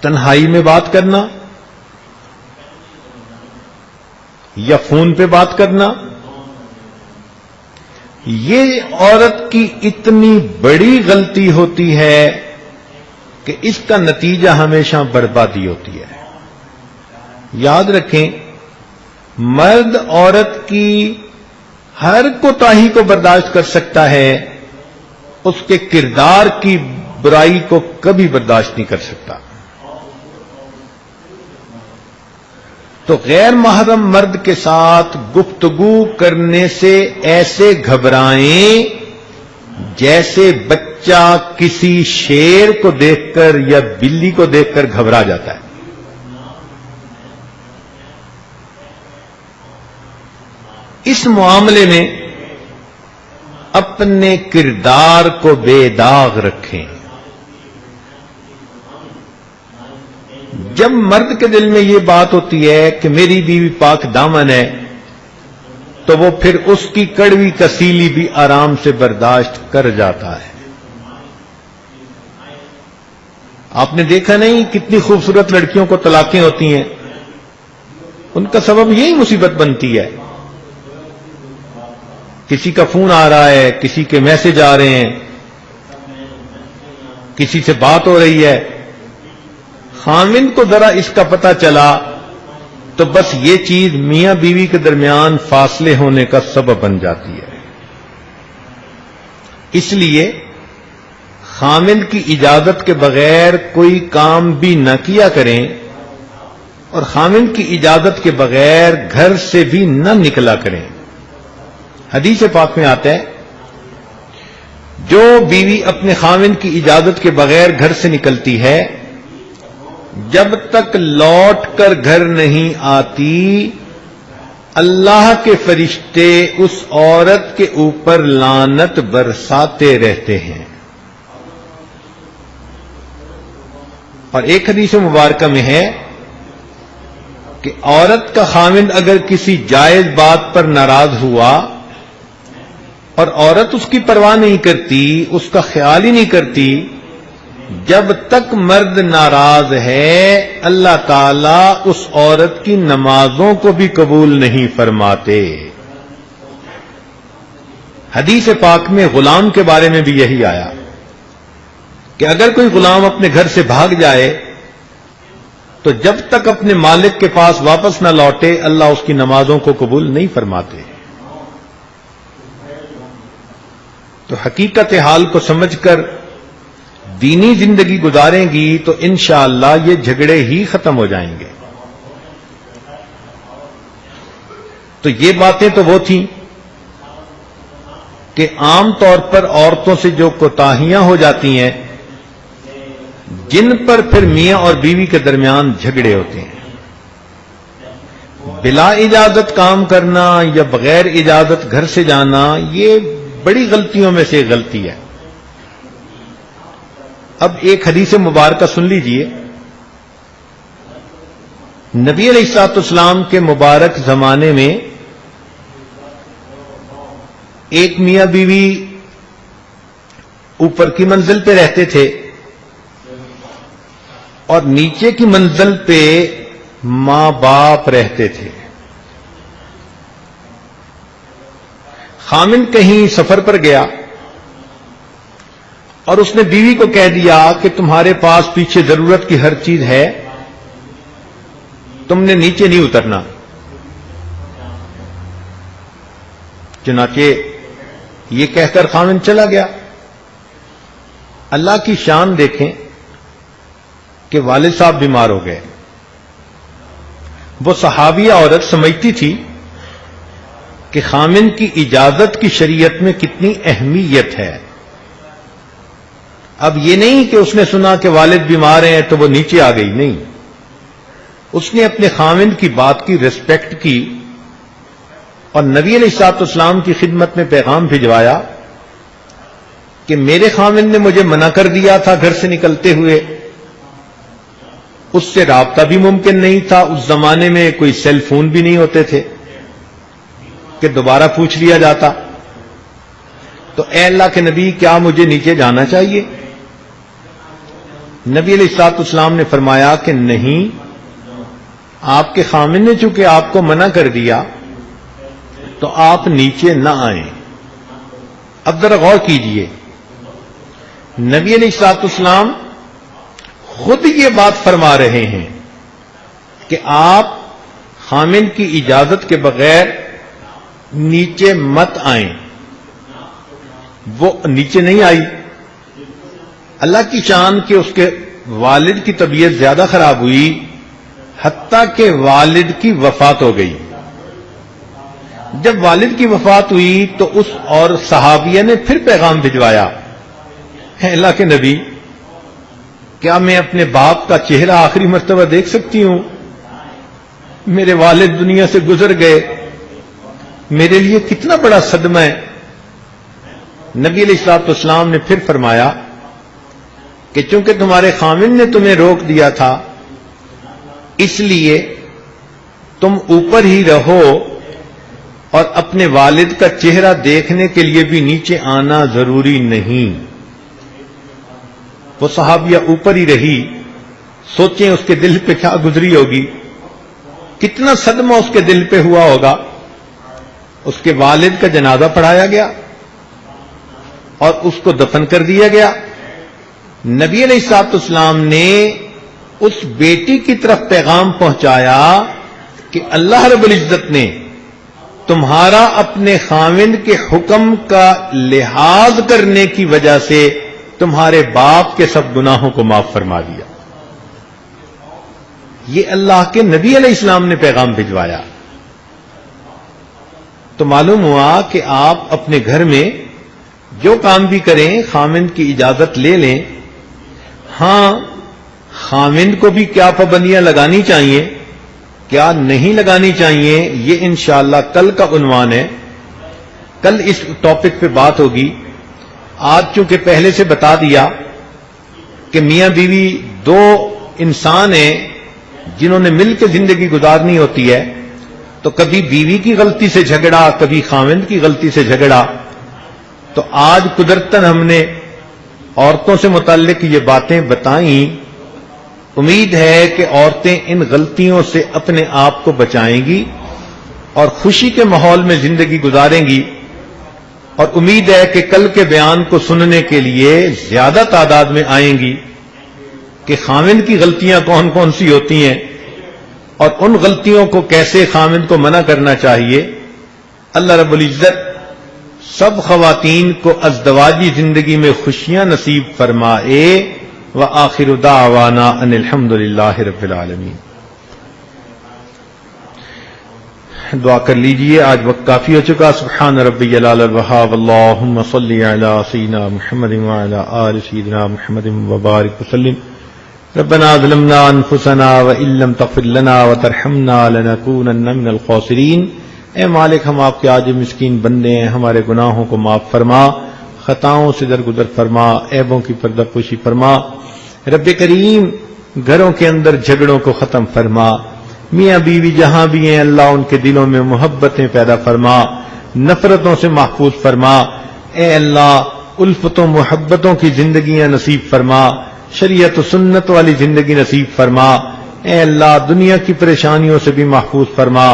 تنہائی میں بات کرنا یا فون پہ بات کرنا. یہ عورت کی اتنی بڑی غلطی ہوتی ہے کہ اس کا نتیجہ ہمیشہ بربادی ہوتی ہے. یاد رکھیں، مرد عورت کی ہر کوتاہی کو برداشت کر سکتا ہے، اس کے کردار کی برائی کو کبھی برداشت نہیں کر سکتا. تو غیر محرم مرد کے ساتھ گفتگو کرنے سے ایسے گھبرائیں جیسے بچہ کسی شیر کو دیکھ کر یا بلی کو دیکھ کر گھبرا جاتا ہے. اس معاملے میں اپنے کردار کو بے داغ رکھیں. جب مرد کے دل میں یہ بات ہوتی ہے کہ میری بیوی پاک دامن ہے تو وہ پھر اس کی کڑوی کسیلی بھی آرام سے برداشت کر جاتا ہے. آپ نے دیکھا نہیں کتنی خوبصورت لڑکیوں کو طلاقیں ہوتی ہیں، ان کا سبب یہی مصیبت بنتی ہے. کسی کا فون آ رہا ہے، کسی کے میسج آ رہے ہیں، کسی سے بات ہو رہی ہے، خاوند کو ذرا اس کا پتہ چلا تو بس یہ چیز میاں بیوی کے درمیان فاصلے ہونے کا سبب بن جاتی ہے. اس لیے خاوند کی اجازت کے بغیر کوئی کام بھی نہ کیا کریں اور خاوند کی اجازت کے بغیر گھر سے بھی نہ نکلا کریں. حدیث پاک میں آتا ہے جو بیوی اپنے خاوند کی اجازت کے بغیر گھر سے نکلتی ہے جب تک لوٹ کر گھر نہیں آتی اللہ کے فرشتے اس عورت کے اوپر لعنت برساتے رہتے ہیں. اور ایک حدیث مبارکہ میں ہے کہ عورت کا خاوند اگر کسی جائز بات پر ناراض ہوا اور عورت اس کی پرواہ نہیں کرتی، اس کا خیال ہی نہیں کرتی، جب تک مرد ناراض ہے اللہ تعالیٰ اس عورت کی نمازوں کو بھی قبول نہیں فرماتے. حدیث پاک میں غلام کے بارے میں بھی یہی آیا کہ اگر کوئی غلام اپنے گھر سے بھاگ جائے تو جب تک اپنے مالک کے پاس واپس نہ لوٹے اللہ اس کی نمازوں کو قبول نہیں فرماتے. تو حقیقت حال کو سمجھ کر دینی زندگی گزاریں گی تو انشاءاللہ یہ جھگڑے ہی ختم ہو جائیں گے. تو یہ باتیں تو وہ تھیں کہ عام طور پر عورتوں سے جو کوتاہیاں ہو جاتی ہیں جن پر پھر میاں اور بیوی کے درمیان جھگڑے ہوتے ہیں. بلا اجازت کام کرنا یا بغیر اجازت گھر سے جانا یہ بڑی غلطیوں میں سے غلطی ہے. اب ایک حدیث مبارکہ سن لیجئے. نبی علیہ الصلوۃ والسلام کے مبارک زمانے میں ایک میاں بیوی اوپر کی منزل پہ رہتے تھے اور نیچے کی منزل پہ ماں باپ رہتے تھے. خاوند کہیں سفر پر گیا اور اس نے بیوی کو کہہ دیا کہ تمہارے پاس پیچھے ضرورت کی ہر چیز ہے، تم نے نیچے نہیں اترنا. چنانچہ یہ کہہ کر خاوند چلا گیا. اللہ کی شان دیکھیں کہ والد صاحب بیمار ہو گئے. وہ صحابیہ عورت سمجھتی تھی کہ خاوند کی اجازت کی شریعت میں کتنی اہمیت ہے. اب یہ نہیں کہ اس نے سنا کہ والد بیمار ہیں تو وہ نیچے آ گئی، نہیں، اس نے اپنے خاوند کی بات کی ریسپیکٹ کی اور نبی علیہ الصلوۃ والسلام کی خدمت میں پیغام بھجوایا کہ میرے خاوند نے مجھے منع کر دیا تھا گھر سے نکلتے ہوئے اس سے رابطہ بھی ممکن نہیں تھا، اس زمانے میں کوئی سیل فون بھی نہیں ہوتے تھے کہ دوبارہ پوچھ لیا جاتا. تو اے اللہ کے نبی کیا مجھے نیچے جانا چاہیے؟ نبی علیہ الصلوۃ والسلام نے فرمایا کہ نہیں، آپ کے خامن نے چونکہ آپ کو منع کر دیا تو آپ نیچے نہ آئیں. اب ذرا غور کیجئے، نبی علیہ الصلوۃ والسلام خود یہ بات فرما رہے ہیں کہ آپ خامن کی اجازت کے بغیر نیچے مت آئیں. وہ نیچے نہیں آئی. اللہ کی شان کہ اس کے والد کی طبیعت زیادہ خراب ہوئی، حتیٰ کہ والد کی وفات ہو گئی. جب والد کی وفات ہوئی تو اس اور صحابیہ نے پھر پیغام بھجوایا، اے اللہ کے نبی کیا میں اپنے باپ کا چہرہ آخری مرتبہ دیکھ سکتی ہوں؟ میرے والد دنیا سے گزر گئے، میرے لیے کتنا بڑا صدمہ ہے. نبی علیہ الصلوۃ والسلام نے پھر فرمایا کہ چونکہ تمہارے خامن نے تمہیں روک دیا تھا اس لیے تم اوپر ہی رہو، اور اپنے والد کا چہرہ دیکھنے کے لیے بھی نیچے آنا ضروری نہیں. وہ صحابیہ اوپر ہی رہی. سوچیں اس کے دل پہ کیا گزری ہوگی، کتنا صدمہ اس کے دل پہ ہوا ہوگا. اس کے والد کا جنازہ پڑھایا گیا اور اس کو دفن کر دیا گیا. نبی علیہ الصلوۃ والسلام نے اس بیٹی کی طرف پیغام پہنچایا کہ اللہ رب العزت نے تمہارا اپنے خاوند کے حکم کا لحاظ کرنے کی وجہ سے تمہارے باپ کے سب گناہوں کو معاف فرما دیا. یہ اللہ کے نبی علیہ السلام نے پیغام بھجوایا. تو معلوم ہوا کہ آپ اپنے گھر میں جو کام بھی کریں خاوند کی اجازت لے لیں. ہاں، خاوند کو بھی کیا پابندیاں لگانی چاہیے، کیا نہیں لگانی چاہیے، یہ انشاءاللہ کل کا عنوان ہے. کل اس ٹاپک پہ بات ہوگی. آج چونکہ پہلے سے بتا دیا کہ میاں بیوی دو انسان ہیں جنہوں نے مل کے زندگی گزارنی ہوتی ہے، تو کبھی بیوی کی غلطی سے جھگڑا، کبھی خاوند کی غلطی سے جھگڑا. تو آج قدرتاً ہم نے عورتوں سے متعلق یہ باتیں بتائیں. امید ہے کہ عورتیں ان غلطیوں سے اپنے آپ کو بچائیں گی اور خوشی کے ماحول میں زندگی گزاریں گی. اور امید ہے کہ کل کے بیان کو سننے کے لیے زیادہ تعداد میں آئیں گی کہ خاوند کی غلطیاں کون کون سی ہوتی ہیں اور ان غلطیوں کو کیسے خاوند کو منع کرنا چاہیے. اللہ رب العزت سب خواتین کو ازدواجی زندگی میں خوشیاں نصیب فرمائے. وآخر دعوانا ان الحمد للہ رب العالمین. دعا کر لیجئے، آج وقت کافی ہو چکا. سبحان ربی العلی الوہاب. اللہم صلی علی سیدنا محمد وعلی آل سیدنا محمد وبارک وسلم. ربنا ظلمنا انفسنا وان لم تغفر لنا وترحمنا لنکونن من الخاسرین. اے مالک، ہم آپ کے عاجز مسکین بندے ہیں، ہمارے گناہوں کو معاف فرما، خطاؤں سے درگزر فرما، عیبوں کی پردہ پوشی فرما. رب کریم گھروں کے اندر جھگڑوں کو ختم فرما. میاں بیوی جہاں بھی ہیں اللہ ان کے دلوں میں محبتیں پیدا فرما، نفرتوں سے محفوظ فرما. اے اللہ الفتوں محبتوں کی زندگیاں نصیب فرما، شریعت و سنت والی زندگی نصیب فرما. اے اللہ دنیا کی پریشانیوں سے بھی محفوظ فرما،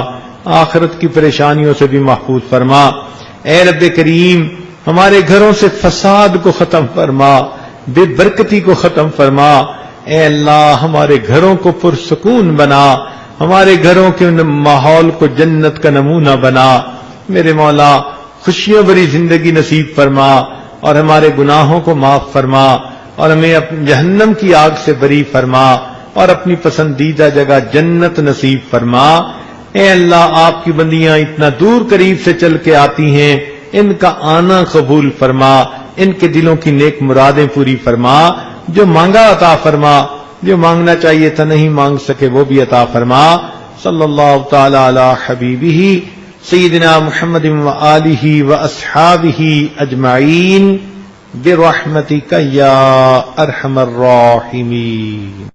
آخرت کی پریشانیوں سے بھی محفوظ فرما. اے رب کریم ہمارے گھروں سے فساد کو ختم فرما، بے برکتی کو ختم فرما. اے اللہ ہمارے گھروں کو پرسکون بنا، ہمارے گھروں کے ماحول کو جنت کا نمونہ بنا. میرے مولا خوشیوں بھری زندگی نصیب فرما اور ہمارے گناہوں کو معاف فرما اور ہمیں جہنم کی آگ سے بری فرما اور اپنی پسندیدہ جگہ جنت نصیب فرما. اے اللہ آپ کی بندیاں اتنا دور قریب سے چل کے آتی ہیں، ان کا آنا قبول فرما، ان کے دلوں کی نیک مرادیں پوری فرما. جو مانگا عطا فرما، جو مانگنا چاہیے تھا نہیں مانگ سکے وہ بھی عطا فرما. صلی اللہ تعالی علی حبیبہ سیدنا محمد وآلہ واصحابہ اجمعین برحمتک یا ارحم الراحمین.